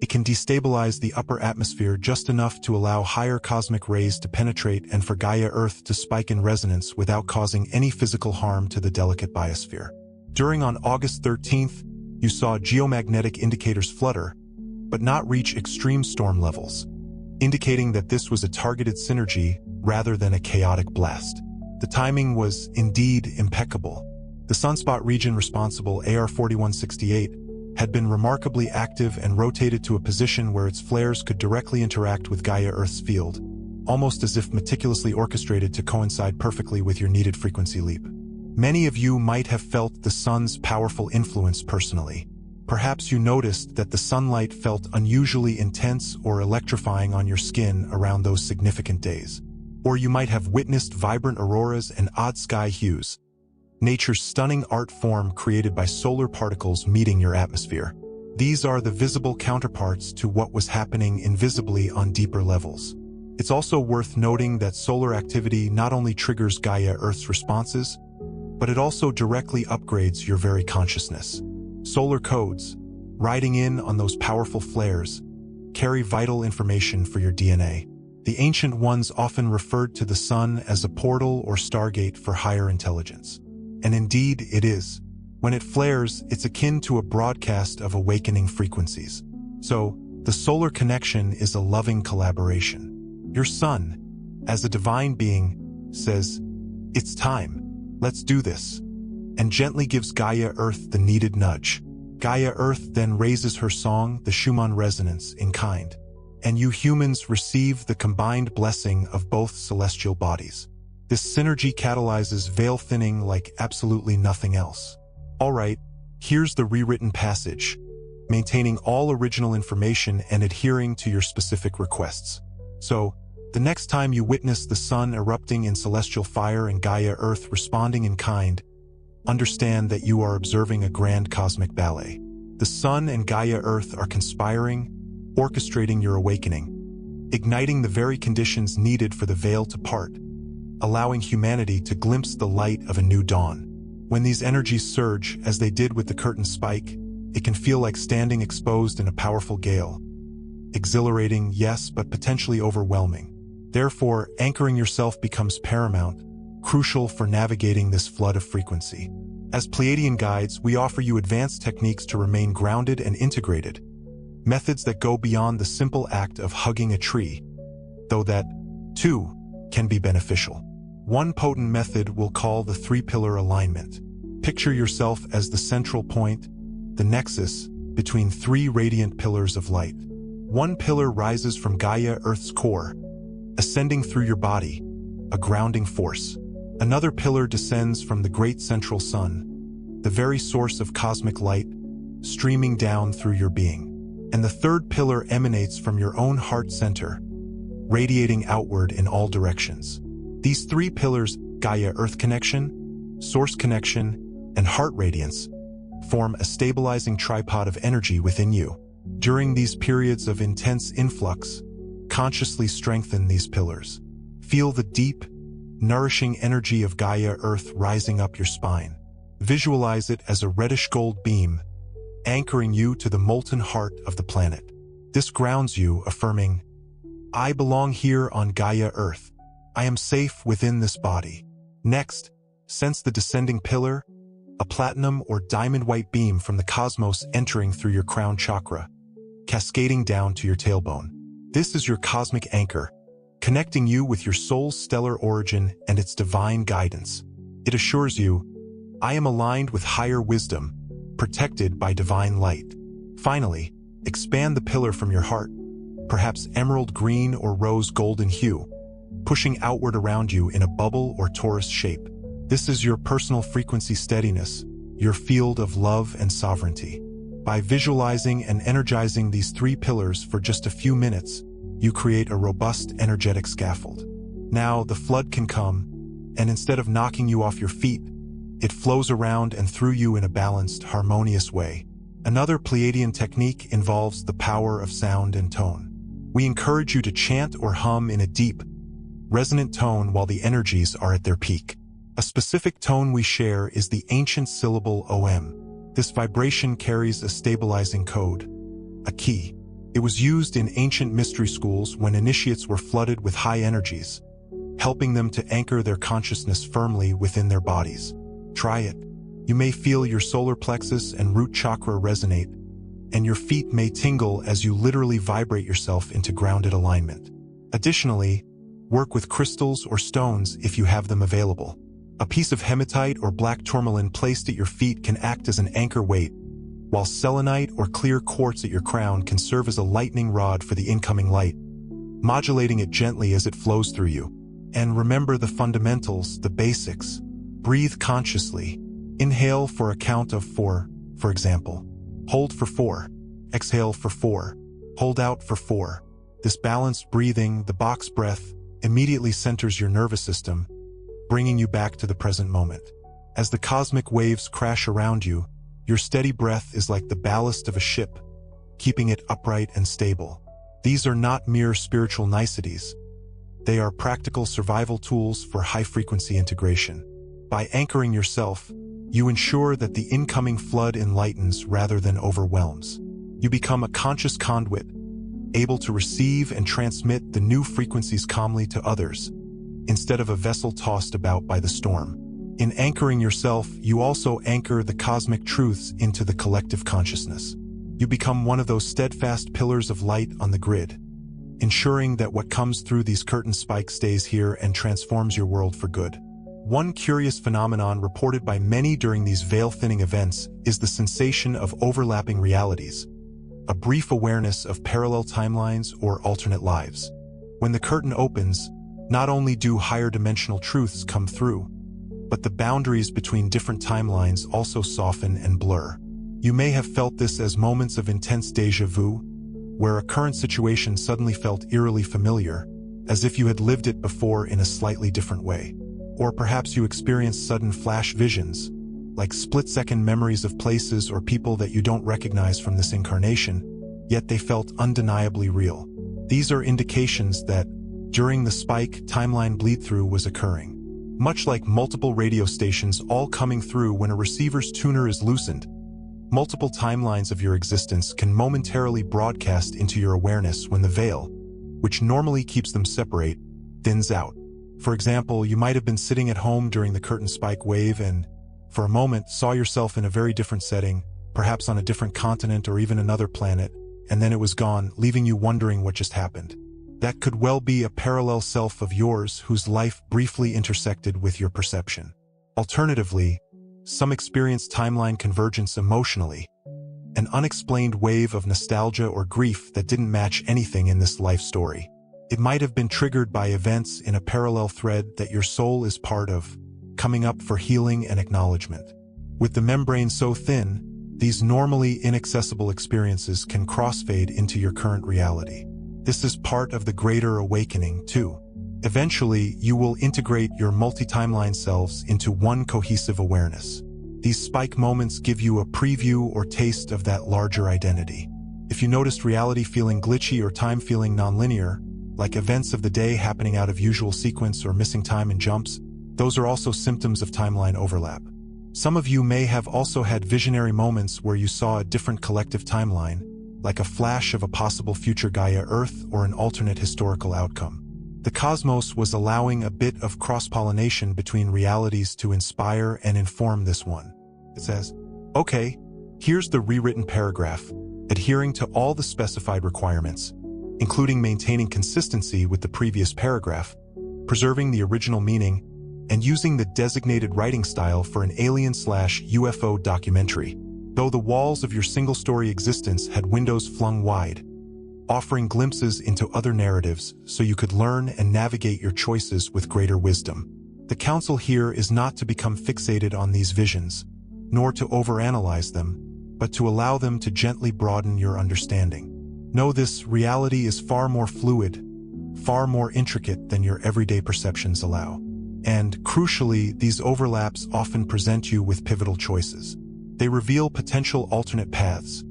It can destabilize the upper atmosphere just enough to allow higher cosmic rays to penetrate and for Gaia Earth to spike in resonance without causing any physical harm to the delicate biosphere. During on August 13th, you saw geomagnetic indicators flutter, but not reach extreme storm levels, indicating that this was a targeted synergy rather than a chaotic blast. The timing was indeed impeccable. The sunspot region responsible, AR 4168, had been remarkably active and rotated to a position where its flares could directly interact with Gaia Earth's field, almost as if meticulously orchestrated to coincide perfectly with your needed frequency leap. Many of you might have felt the sun's powerful influence personally. Perhaps you noticed that the sunlight felt unusually intense or electrifying on your skin around those significant days. Or you might have witnessed vibrant auroras and odd sky hues, nature's stunning art form created by solar particles meeting your atmosphere. These are the visible counterparts to what was happening invisibly on deeper levels. It's also worth noting that solar activity not only triggers Gaia Earth's responses, but it also directly upgrades your very consciousness. Solar codes, riding in on those powerful flares, carry vital information for your DNA. The ancient ones often referred to the sun as a portal or stargate for higher intelligence. And indeed, it is. When it flares, it's akin to a broadcast of awakening frequencies. So, the solar connection is a loving collaboration. Your sun, as a divine being, says, "It's time. Let's do this," and gently gives Gaia Earth the needed nudge. Gaia Earth then raises her song, the Schumann resonance, in kind. And you humans receive the combined blessing of both celestial bodies. This synergy catalyzes veil thinning like absolutely nothing else. Alright, here's the rewritten passage, maintaining all original information and adhering to your specific requests. So, the next time you witness the sun erupting in celestial fire and Gaia Earth responding in kind, understand that you are observing a grand cosmic ballet. The sun and Gaia Earth are conspiring, orchestrating your awakening, igniting the very conditions needed for the veil to part, allowing humanity to glimpse the light of a new dawn. When these energies surge, as they did with the curtain spike, it can feel like standing exposed in a powerful gale. Exhilarating, yes, but potentially overwhelming. Therefore, anchoring yourself becomes paramount, crucial for navigating this flood of frequency. As Pleiadian guides, we offer you advanced techniques to remain grounded and integrated, methods that go beyond the simple act of hugging a tree, though that, too, can be beneficial. One potent method we'll call the three-pillar alignment. Picture yourself as the central point, the nexus between three radiant pillars of light. One pillar rises from Gaia Earth's core, ascending through your body, a grounding force. Another pillar descends from the great central sun, the very source of cosmic light, streaming down through your being. And the third pillar emanates from your own heart center, radiating outward in all directions. These three pillars, Gaia Earth connection, source connection, and heart radiance, form a stabilizing tripod of energy within you. During these periods of intense influx, consciously strengthen these pillars. Feel the deep, nourishing energy of Gaia Earth rising up your spine. Visualize it as a reddish-gold beam, anchoring you to the molten heart of the planet. This grounds you, affirming, "I belong here on Gaia Earth. I am safe within this body." Next, sense the descending pillar, a platinum or diamond-white beam from the cosmos entering through your crown chakra, cascading down to your tailbone. This is your cosmic anchor, connecting you with your soul's stellar origin and its divine guidance. It assures you, "I am aligned with higher wisdom, protected by divine light." Finally, expand the pillar from your heart, perhaps emerald green or rose golden hue, pushing outward around you in a bubble or torus shape. This is your personal frequency steadiness, your field of love and sovereignty. By visualizing and energizing these three pillars for just a few minutes, you create a robust energetic scaffold. Now the flood can come, and instead of knocking you off your feet, it flows around and through you in a balanced, harmonious way. Another Pleiadian technique involves the power of sound and tone. We encourage you to chant or hum in a deep, resonant tone while the energies are at their peak. A specific tone we share is the ancient syllable OM. This vibration carries a stabilizing code, a key. It was used in ancient mystery schools when initiates were flooded with high energies, helping them to anchor their consciousness firmly within their bodies. Try it. You may feel your solar plexus and root chakra resonate, and your feet may tingle as you literally vibrate yourself into grounded alignment. Additionally, work with crystals or stones if you have them available. A piece of hematite or black tourmaline placed at your feet can act as an anchor weight, while selenite or clear quartz at your crown can serve as a lightning rod for the incoming light, modulating it gently as it flows through you. And remember the fundamentals, the basics. Breathe consciously. Inhale for a count of 4, for example. Hold for 4. Exhale for 4. Hold out for 4. This balanced breathing, the box breath, immediately centers your nervous system, bringing you back to the present moment. As the cosmic waves crash around you, your steady breath is like the ballast of a ship, keeping it upright and stable. These are not mere spiritual niceties. They are practical survival tools for high-frequency integration. By anchoring yourself, you ensure that the incoming flood enlightens rather than overwhelms. You become a conscious conduit, able to receive and transmit the new frequencies calmly to others, instead of a vessel tossed about by the storm. In anchoring yourself, you also anchor the cosmic truths into the collective consciousness. You become one of those steadfast pillars of light on the grid, ensuring that what comes through these curtain spikes stays here and transforms your world for good. One curious phenomenon reported by many during these veil-thinning events is the sensation of overlapping realities, a brief awareness of parallel timelines or alternate lives. When the curtain opens, not only do higher dimensional truths come through, but the boundaries between different timelines also soften and blur. You may have felt this as moments of intense déjà vu, where a current situation suddenly felt eerily familiar, as if you had lived it before in a slightly different way. Or perhaps you experienced sudden flash visions, like split-second memories of places or people that you don't recognize from this incarnation, yet they felt undeniably real. These are indications that, during the spike, timeline bleed-through was occurring. Much like multiple radio stations all coming through when a receiver's tuner is loosened, multiple timelines of your existence can momentarily broadcast into your awareness when the veil, which normally keeps them separate, thins out. For example, you might have been sitting at home during the curtain spike wave and, for a moment, saw yourself in a very different setting, perhaps on a different continent or even another planet, and then it was gone, leaving you wondering what just happened. That could well be a parallel self of yours whose life briefly intersected with your perception. Alternatively, some experience timeline convergence emotionally, an unexplained wave of nostalgia or grief that didn't match anything in this life story. It might have been triggered by events in a parallel thread that your soul is part of, coming up for healing and acknowledgement. With the membrane so thin, these normally inaccessible experiences can crossfade into your current reality. This is part of the greater awakening, too. Eventually, you will integrate your multi-timeline selves into one cohesive awareness. These spike moments give you a preview or taste of that larger identity. If you noticed reality feeling glitchy or time feeling nonlinear, like events of the day happening out of usual sequence or missing time in jumps, those are also symptoms of timeline overlap. Some of you may have also had visionary moments where you saw a different collective timeline, like a flash of a possible future Gaia Earth or an alternate historical outcome. The cosmos was allowing a bit of cross-pollination between realities to inspire and inform this one. It says, okay, here's the rewritten paragraph, adhering to all the specified requirements, including maintaining consistency with the previous paragraph, preserving the original meaning, and using the designated writing style for an alien/UFO documentary, though the walls of your single-story existence had windows flung wide, offering glimpses into other narratives so you could learn and navigate your choices with greater wisdom. The counsel here is not to become fixated on these visions, nor to overanalyze them, but to allow them to gently broaden your understanding. Know this: reality is far more fluid, far more intricate than your everyday perceptions allow. And, crucially, these overlaps often present you with pivotal choices. They reveal potential alternate paths,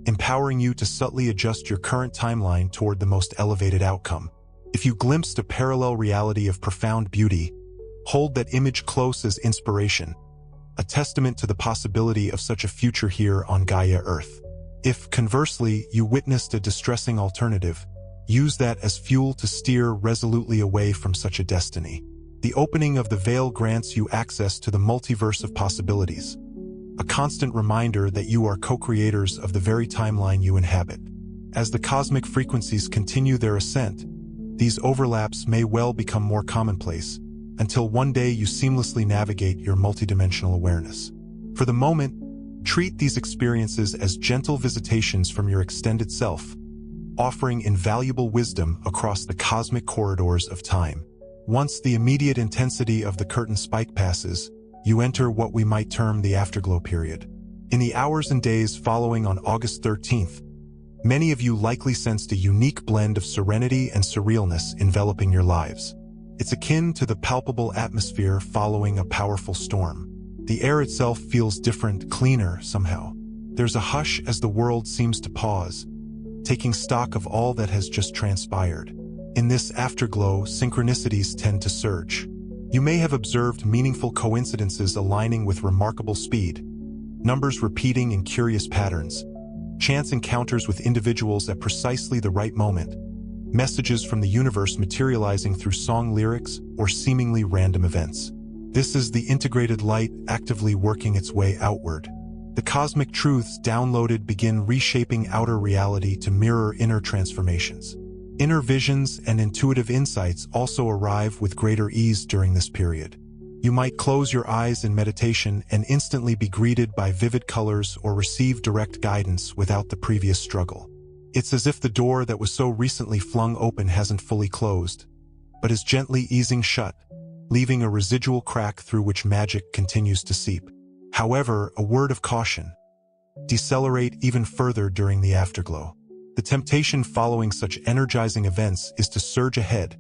empowering you to subtly adjust your current timeline toward the most elevated outcome. If you glimpsed a parallel reality of profound beauty, hold that image close as inspiration, a testament to the possibility of such a future here on Gaia Earth. If, conversely, you witnessed a distressing alternative, use that as fuel to steer resolutely away from such a destiny. The opening of the veil grants you access to the multiverse of possibilities, a constant reminder that you are co-creators of the very timeline you inhabit. As the cosmic frequencies continue their ascent, these overlaps may well become more commonplace, until one day you seamlessly navigate your multidimensional awareness. For the moment, treat these experiences as gentle visitations from your extended self, offering invaluable wisdom across the cosmic corridors of time. Once the immediate intensity of the curtain spike passes, you enter what we might term the afterglow period. In the hours and days following on August 13th, many of you likely sensed a unique blend of serenity and surrealness enveloping your lives. It's akin to the palpable atmosphere following a powerful storm. The air itself feels different, cleaner somehow. There's a hush as the world seems to pause, taking stock of all that has just transpired. In this afterglow, synchronicities tend to surge. You may have observed meaningful coincidences aligning with remarkable speed, numbers repeating in curious patterns, chance encounters with individuals at precisely the right moment, messages from the universe materializing through song lyrics or seemingly random events. This is the integrated light actively working its way outward. The cosmic truths downloaded begin reshaping outer reality to mirror inner transformations. Inner visions and intuitive insights also arrive with greater ease during this period. You might close your eyes in meditation and instantly be greeted by vivid colors or receive direct guidance without the previous struggle. It's as if the door that was so recently flung open hasn't fully closed, but is gently easing shut, leaving a residual crack through which magic continues to seep. However, a word of caution: decelerate even further during the afterglow. The temptation following such energizing events is to surge ahead,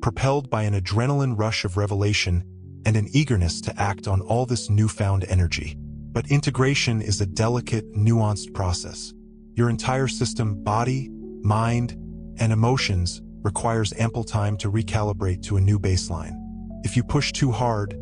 propelled by an adrenaline rush of revelation and an eagerness to act on all this newfound energy. But integration is a delicate, nuanced process. Your entire system, body, mind, and emotions, requires ample time to recalibrate to a new baseline. If you push too hard,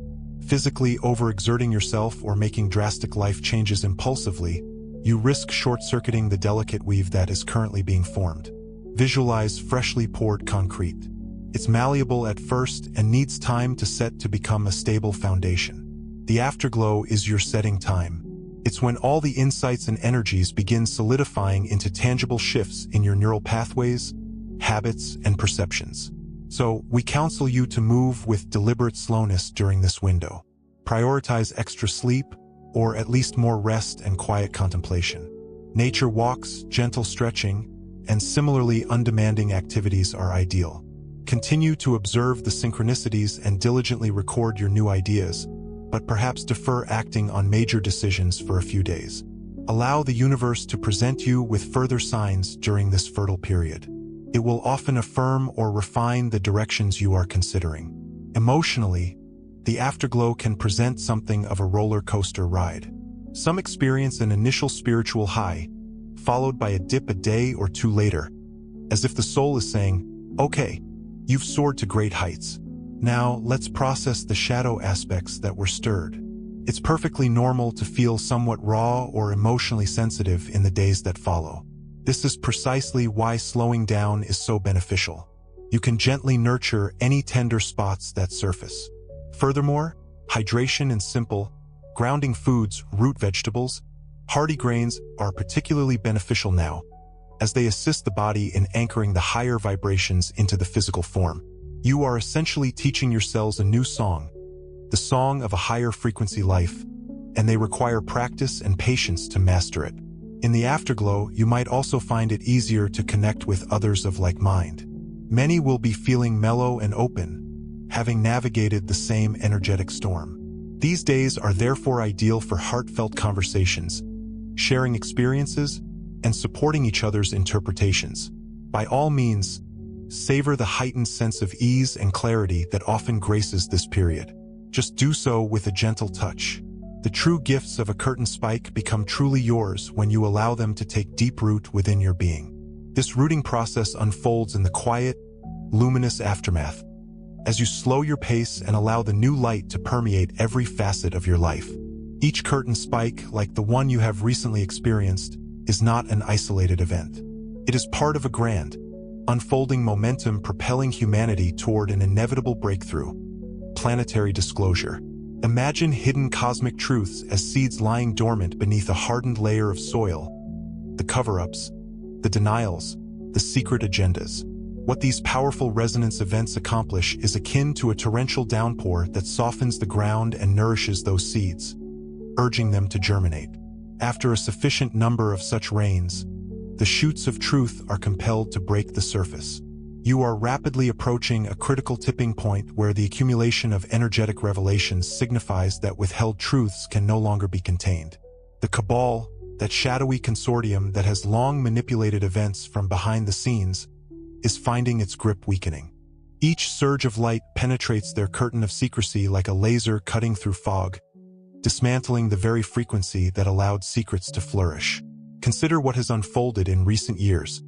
physically overexerting yourself or making drastic life changes impulsively, you risk short-circuiting the delicate weave that is currently being formed. Visualize freshly poured concrete. It's malleable at first and needs time to set to become a stable foundation. The afterglow is your setting time. It's when all the insights and energies begin solidifying into tangible shifts in your neural pathways, habits, and perceptions. So, we counsel you to move with deliberate slowness during this window. Prioritize extra sleep, or at least more rest and quiet contemplation. Nature walks, gentle stretching, and similarly undemanding activities are ideal. Continue to observe the synchronicities and diligently record your new ideas, but perhaps defer acting on major decisions for a few days. Allow the universe to present you with further signs during this fertile period. It will often affirm or refine the directions you are considering. Emotionally, the afterglow can present something of a roller coaster ride. Some experience an initial spiritual high, followed by a dip a day or two later, as if the soul is saying, "Okay, you've soared to great heights. Now let's process the shadow aspects that were stirred." It's perfectly normal to feel somewhat raw or emotionally sensitive in the days that follow. This is precisely why slowing down is so beneficial. You can gently nurture any tender spots that surface. Furthermore, hydration and simple, grounding foods, root vegetables, hearty grains are particularly beneficial now, as they assist the body in anchoring the higher vibrations into the physical form. You are essentially teaching your cells a new song, the song of a higher frequency life, and they require practice and patience to master it. In the afterglow, you might also find it easier to connect with others of like mind. Many will be feeling mellow and open, having navigated the same energetic storm. These days are therefore ideal for heartfelt conversations, sharing experiences, and supporting each other's interpretations. By all means, savor the heightened sense of ease and clarity that often graces this period. Just do so with a gentle touch. The true gifts of a curtain spike become truly yours when you allow them to take deep root within your being. This rooting process unfolds in the quiet, luminous aftermath, as you slow your pace and allow the new light to permeate every facet of your life. Each curtain spike, like the one you have recently experienced, is not an isolated event. It is part of a grand, unfolding momentum propelling humanity toward an inevitable breakthrough. Planetary disclosure. Imagine hidden cosmic truths as seeds lying dormant beneath a hardened layer of soil. The cover-ups, the denials, the secret agendas. What these powerful resonance events accomplish is akin to a torrential downpour that softens the ground and nourishes those seeds, urging them to germinate. After a sufficient number of such rains, the shoots of truth are compelled to break the surface. You are rapidly approaching a critical tipping point where the accumulation of energetic revelations signifies that withheld truths can no longer be contained. The The Cabal, that shadowy consortium that has long manipulated events from behind the scenes, is finding its grip weakening. Each surge of light penetrates their curtain of secrecy like a laser cutting through fog, dismantling the very frequency that allowed secrets to flourish. Consider what has unfolded in recent years.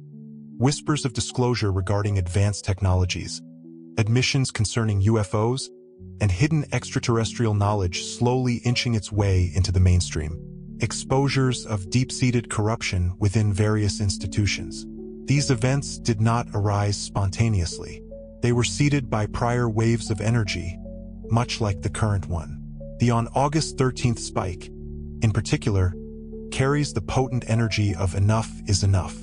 Whispers of disclosure regarding advanced technologies, admissions concerning UFOs, and hidden extraterrestrial knowledge slowly inching its way into the mainstream. Exposures of deep-seated corruption within various institutions. These events did not arise spontaneously. They were seeded by prior waves of energy, much like the current one. The on August 13th spike, in particular, carries the potent energy of enough is enough.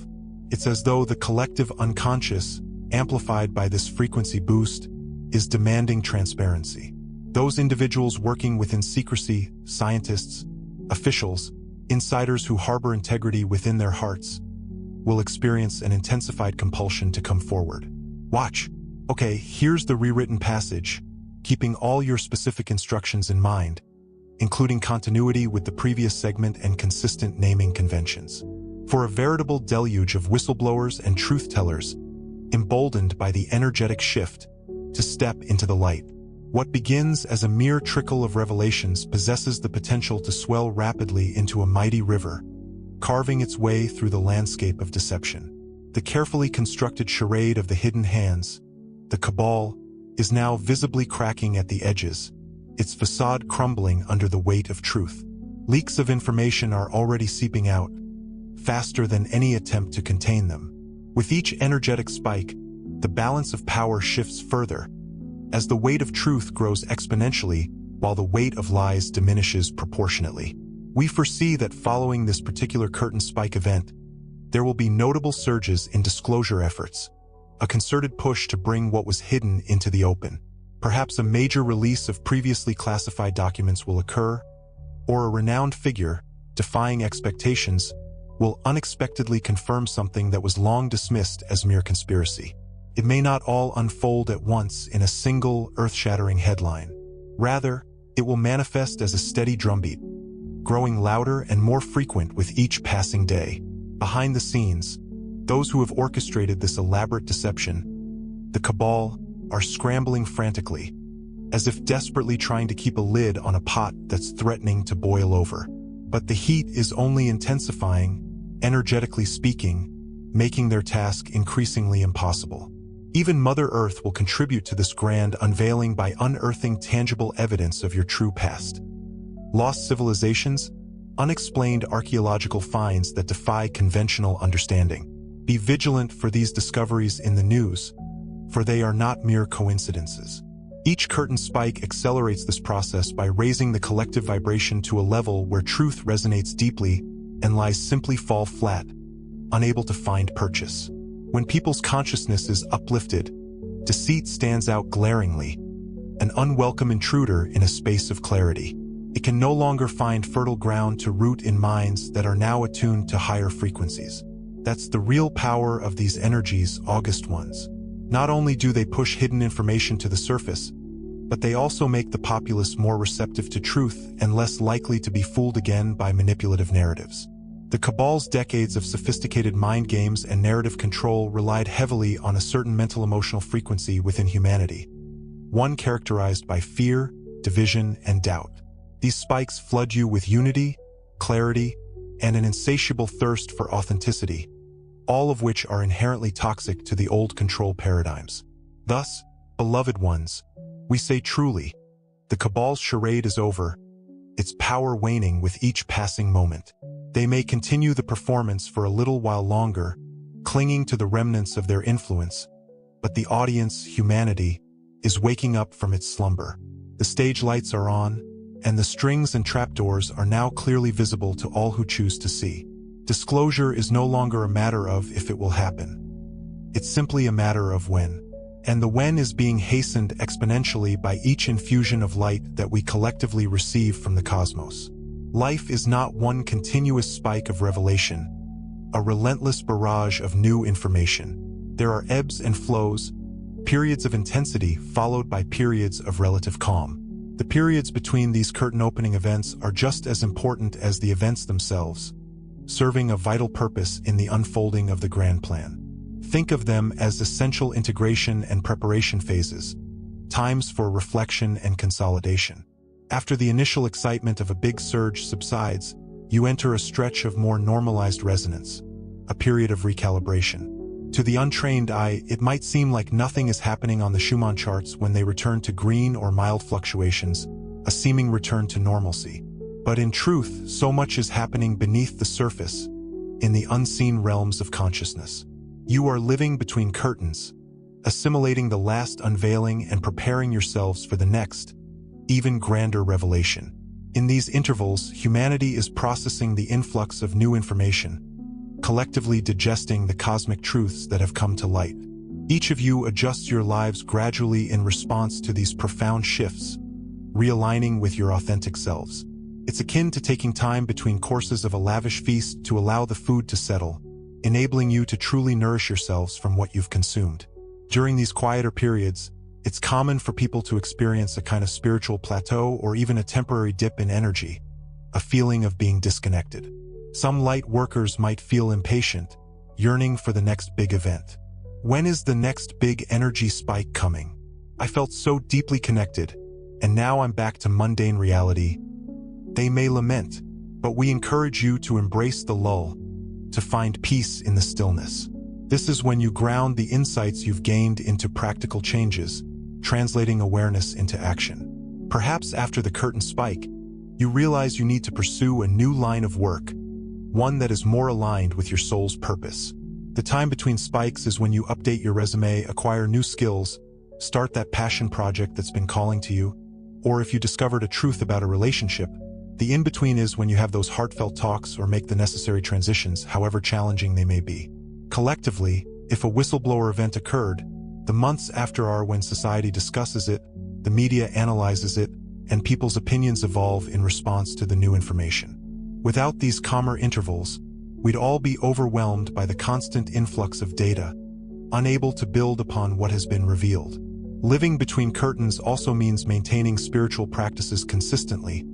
It's as though the collective unconscious, amplified by this frequency boost, is demanding transparency. Those individuals working within secrecy, scientists, officials, insiders who harbor integrity within their hearts, will experience an intensified compulsion to come forward. Watch. Okay, here's the rewritten passage, keeping all your specific instructions in mind, including continuity with the previous segment and consistent naming conventions. For a veritable deluge of whistleblowers and truth-tellers, emboldened by the energetic shift, to step into the light. What begins as a mere trickle of revelations possesses the potential to swell rapidly into a mighty river, carving its way through the landscape of deception. The carefully constructed charade of the hidden hands, the Cabal, is now visibly cracking at the edges, its facade crumbling under the weight of truth. Leaks of information are already seeping out, faster than any attempt to contain them. With each energetic spike, the balance of power shifts further, as the weight of truth grows exponentially while the weight of lies diminishes proportionately. We foresee that following this particular curtain spike event, there will be notable surges in disclosure efforts, a concerted push to bring what was hidden into the open. Perhaps a major release of previously classified documents will occur, or a renowned figure, defying expectations, will unexpectedly confirm something that was long dismissed as mere conspiracy. It may not all unfold at once in a single earth-shattering headline. Rather, it will manifest as a steady drumbeat, growing louder and more frequent with each passing day. Behind the scenes, those who have orchestrated this elaborate deception, the Cabal, are scrambling frantically, as if desperately trying to keep a lid on a pot that's threatening to boil over. But the heat is only intensifying, energetically speaking, making their task increasingly impossible. Even Mother Earth will contribute to this grand unveiling by unearthing tangible evidence of your true past. Lost civilizations, unexplained archaeological finds that defy conventional understanding. Be vigilant for these discoveries in the news, for they are not mere coincidences. Each curtain spike accelerates this process by raising the collective vibration to a level where truth resonates deeply and lies simply fall flat, unable to find purchase. When people's consciousness is uplifted, deceit stands out glaringly, an unwelcome intruder in a space of clarity. It can no longer find fertile ground to root in minds that are now attuned to higher frequencies. That's the real power of these energies, August ones. Not only do they push hidden information to the surface, but they also make the populace more receptive to truth and less likely to be fooled again by manipulative narratives. The Cabal's decades of sophisticated mind games and narrative control relied heavily on a certain mental-emotional frequency within humanity, one characterized by fear, division, and doubt. These spikes flood you with unity, clarity, and an insatiable thirst for authenticity, all of which are inherently toxic to the old control paradigms. Thus, beloved ones, we say truly, the Cabal's charade is over, its power waning with each passing moment. They may continue the performance for a little while longer, clinging to the remnants of their influence, but the audience, humanity, is waking up from its slumber. The stage lights are on, and the strings and trapdoors are now clearly visible to all who choose to see. Disclosure is no longer a matter of if it will happen. It's simply a matter of when. And the when is being hastened exponentially by each infusion of light that we collectively receive from the cosmos. Life is not one continuous spike of revelation, a relentless barrage of new information. There are ebbs and flows, periods of intensity followed by periods of relative calm. The periods between these curtain-opening events are just as important as the events themselves, serving a vital purpose in the unfolding of the grand plan. Think of them as essential integration and preparation phases, times for reflection and consolidation. After the initial excitement of a big surge subsides, you enter a stretch of more normalized resonance, a period of recalibration. To the untrained eye, it might seem like nothing is happening on the Schumann charts when they return to green or mild fluctuations, a seeming return to normalcy. But in truth, so much is happening beneath the surface, in the unseen realms of consciousness. You are living between curtains, assimilating the last unveiling and preparing yourselves for the next, even grander revelation. In these intervals, humanity is processing the influx of new information, collectively digesting the cosmic truths that have come to light. Each of you adjusts your lives gradually in response to these profound shifts, realigning with your authentic selves. It's akin to taking time between courses of a lavish feast to allow the food to settle, enabling you to truly nourish yourselves from what you've consumed. During these quieter periods, it's common for people to experience a kind of spiritual plateau or even a temporary dip in energy, a feeling of being disconnected. Some light workers might feel impatient, yearning for the next big event. When is the next big energy spike coming? I felt so deeply connected, and now I'm back to mundane reality. They may lament, but we encourage you to embrace the lull, to find peace in the stillness. This is when you ground the insights you've gained into practical changes, translating awareness into action. Perhaps after the curtain spike, you realize you need to pursue a new line of work, one that is more aligned with your soul's purpose. The time between spikes is when you update your resume, acquire new skills, start that passion project that's been calling to you, or if you discovered a truth about a relationship. The in-between is when you have those heartfelt talks or make the necessary transitions, however challenging they may be. Collectively, if a whistleblower event occurred, the months after are when society discusses it, the media analyzes it, and people's opinions evolve in response to the new information. Without these calmer intervals, we'd all be overwhelmed by the constant influx of data, unable to build upon what has been revealed. Living between curtains also means maintaining spiritual practices consistently,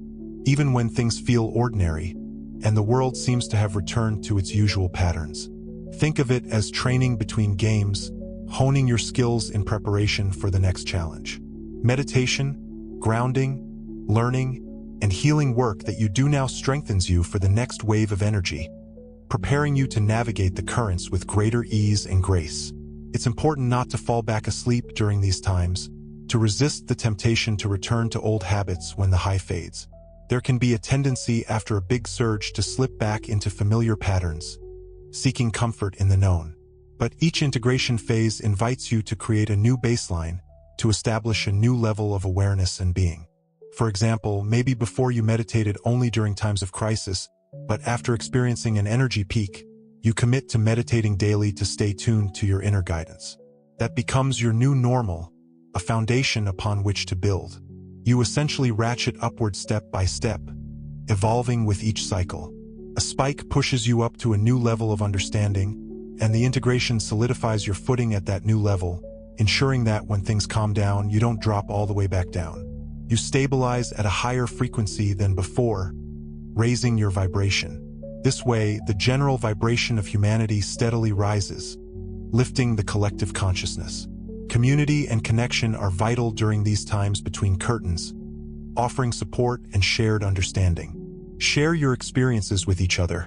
even when things feel ordinary, and the world seems to have returned to its usual patterns. Think of it as training between games, honing your skills in preparation for the next challenge. Meditation, grounding, learning, and healing work that you do now strengthens you for the next wave of energy, preparing you to navigate the currents with greater ease and grace. It's important not to fall back asleep during these times, to resist the temptation to return to old habits when the high fades. There can be a tendency after a big surge to slip back into familiar patterns, seeking comfort in the known. But each integration phase invites you to create a new baseline, to establish a new level of awareness and being. For example, maybe before you meditated only during times of crisis, but after experiencing an energy peak, you commit to meditating daily to stay tuned to your inner guidance. That becomes your new normal, a foundation upon which to build. You essentially ratchet upward step by step, evolving with each cycle. A spike pushes you up to a new level of understanding, and the integration solidifies your footing at that new level, ensuring that when things calm down, you don't drop all the way back down. You stabilize at a higher frequency than before, raising your vibration. This way, the general vibration of humanity steadily rises, lifting the collective consciousness. Community and connection are vital during these times between curtains, offering support and shared understanding. Share your experiences with each other,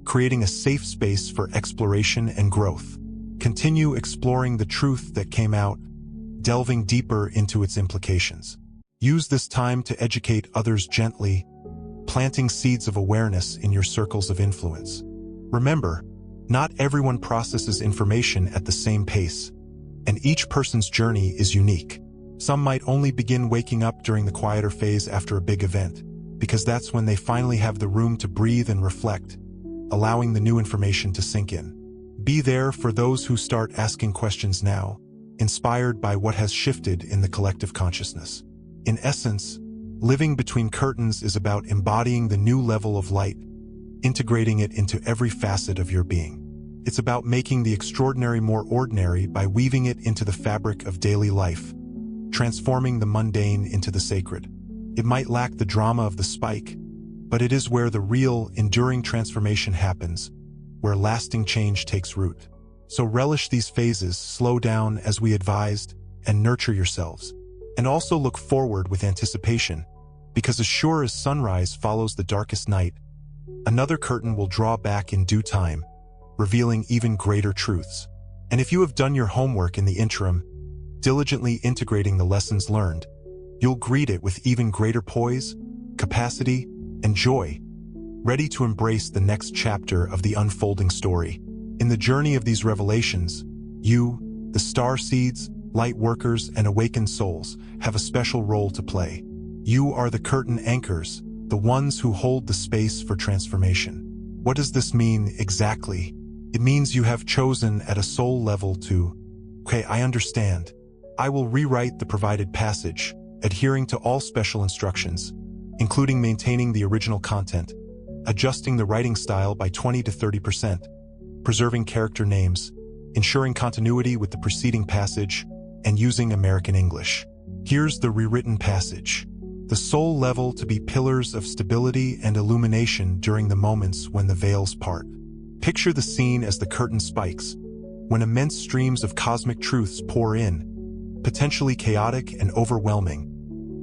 creating a safe space for exploration and growth. Continue exploring the truth that came out, delving deeper into its implications. Use this time to educate others gently, planting seeds of awareness in your circles of influence. Remember, not everyone processes information at the same pace, and each person's journey is unique. Some might only begin waking up during the quieter phase after a big event, because that's when they finally have the room to breathe and reflect, allowing the new information to sink in. Be there for those who start asking questions now, inspired by what has shifted in the collective consciousness. In essence, living between curtains is about embodying the new level of light, integrating it into every facet of your being. It's about making the extraordinary more ordinary by weaving it into the fabric of daily life, transforming the mundane into the sacred. It might lack the drama of the spike, but it is where the real, enduring transformation happens, where lasting change takes root. So relish these phases, slow down as we advised, and nurture yourselves. And also look forward with anticipation, because as sure as sunrise follows the darkest night, another curtain will draw back in due time, revealing even greater truths. And if you have done your homework in the interim, diligently integrating the lessons learned, you'll greet it with even greater poise, capacity, and joy, ready to embrace the next chapter of the unfolding story. In the journey of these revelations, you, the star seeds, light workers, and awakened souls, have a special role to play. You are the curtain anchors, the ones who hold the space for transformation. What does this mean exactly? It means you have chosen at a soul level to, okay, I understand. I will rewrite the provided passage, adhering to all special instructions, including maintaining the original content, adjusting the writing style by 20 to 30%, preserving character names, ensuring continuity with the preceding passage, and using American English. Here's the rewritten passage. The soul level to be pillars of stability and illumination during the moments when the veils part. Picture the scene as the curtain spikes, when immense streams of cosmic truths pour in, potentially chaotic and overwhelming,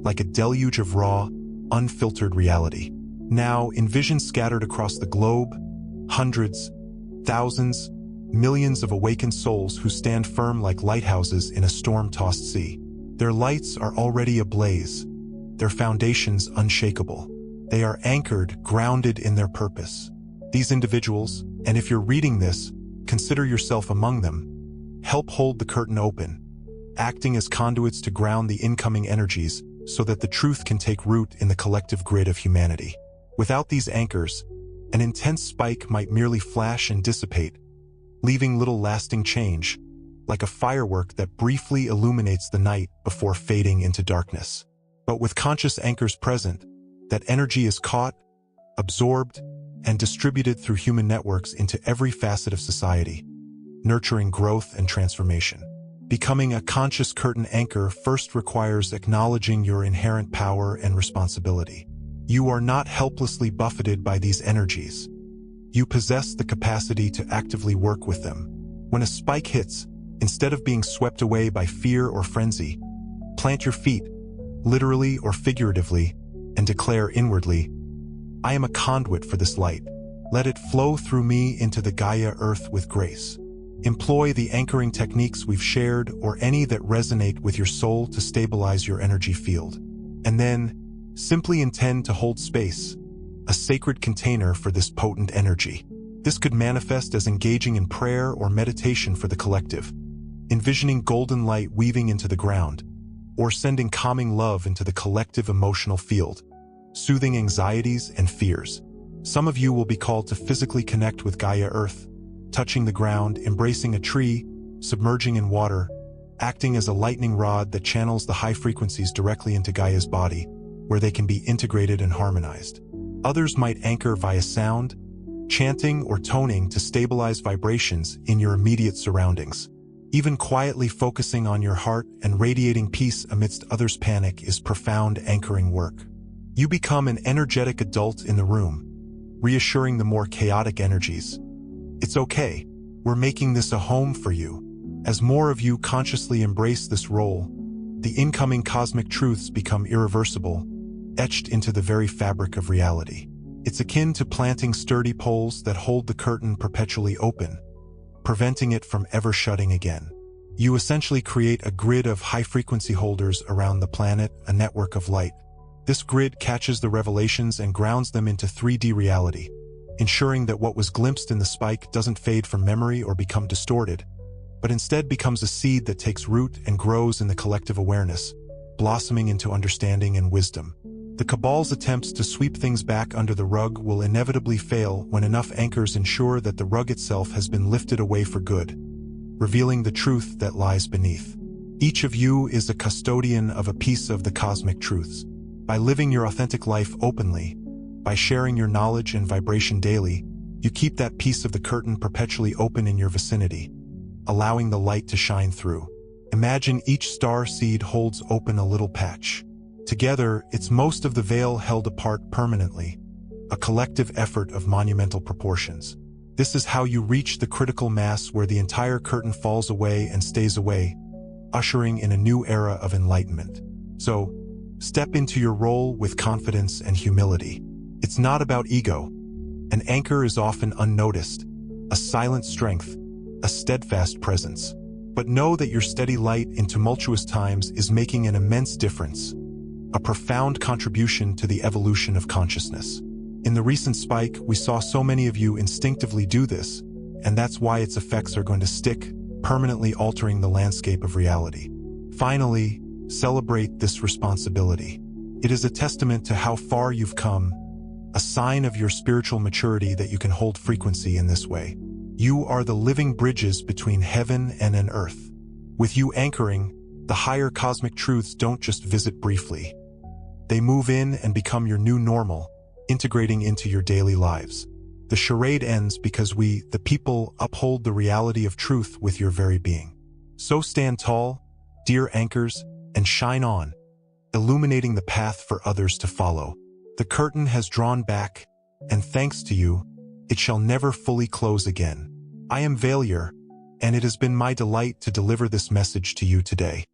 like a deluge of raw, unfiltered reality. Now, envision scattered across the globe, hundreds, thousands, millions of awakened souls who stand firm like lighthouses in a storm-tossed sea. Their lights are already ablaze, their foundations unshakable. They are anchored, grounded in their purpose. These individuals, and if you're reading this, consider yourself among them, help hold the curtain open, acting as conduits to ground the incoming energies so that the truth can take root in the collective grid of humanity. Without these anchors, an intense spike might merely flash and dissipate, leaving little lasting change, like a firework that briefly illuminates the night before fading into darkness. But with conscious anchors present, that energy is caught, absorbed, and distributed through human networks into every facet of society, nurturing growth and transformation. Becoming a conscious curtain anchor first requires acknowledging your inherent power and responsibility. You are not helplessly buffeted by these energies. You possess the capacity to actively work with them. When a spike hits, instead of being swept away by fear or frenzy, plant your feet, literally or figuratively, and declare inwardly, I am a conduit for this light. Let it flow through me into the Gaia Earth with grace. Employ the anchoring techniques we've shared or any that resonate with your soul to stabilize your energy field. And then, simply intend to hold space, a sacred container for this potent energy. This could manifest as engaging in prayer or meditation for the collective, envisioning golden light weaving into the ground, or sending calming love into the collective emotional field, soothing anxieties and fears. Some of you will be called to physically connect with Gaia Earth, touching the ground, embracing a tree, submerging in water, acting as a lightning rod that channels the high frequencies directly into Gaia's body, where they can be integrated and harmonized. Others might anchor via sound, chanting or toning to stabilize vibrations in your immediate surroundings. Even quietly focusing on your heart and radiating peace amidst others' panic is profound anchoring work. You become an energetic adult in the room, reassuring the more chaotic energies. It's okay, we're making this a home for you. As more of you consciously embrace this role, the incoming cosmic truths become irreversible, etched into the very fabric of reality. It's akin to planting sturdy poles that hold the curtain perpetually open, preventing it from ever shutting again. You essentially create a grid of high-frequency holders around the planet, a network of light. This grid catches the revelations and grounds them into 3D reality, ensuring that what was glimpsed in the spike doesn't fade from memory or become distorted, but instead becomes a seed that takes root and grows in the collective awareness, blossoming into understanding and wisdom. The Cabal's attempts to sweep things back under the rug will inevitably fail when enough anchors ensure that the rug itself has been lifted away for good, revealing the truth that lies beneath. Each of you is a custodian of a piece of the cosmic truths. By living your authentic life openly, by sharing your knowledge and vibration daily, you keep that piece of the curtain perpetually open in your vicinity, allowing the light to shine through. Imagine each star seed holds open a little patch, Together, it's most of the veil held apart permanently, a collective effort of monumental proportions. This is how you reach the critical mass where the entire curtain falls away and stays away, ushering in a new era of enlightenment. So, step into your role with confidence and humility. It's not about ego. An anchor is often unnoticed, a silent strength, a steadfast presence. But know that your steady light in tumultuous times is making an immense difference, a profound contribution to the evolution of consciousness. In the recent spike, we saw so many of you instinctively do this, and that's why its effects are going to stick, permanently altering the landscape of reality. Finally, celebrate this responsibility. It is a testament to how far you've come, a sign of your spiritual maturity that you can hold frequency in this way. You are the living bridges between heaven and an earth. With you anchoring, the higher cosmic truths don't just visit briefly. They move in and become your new normal, integrating into your daily lives. The charade ends because we, the people, uphold the reality of truth with your very being. So stand tall, dear anchors, and shine on, illuminating the path for others to follow. The curtain has drawn back, and thanks to you, it shall never fully close again. I am Valier, and it has been my delight to deliver this message to you today.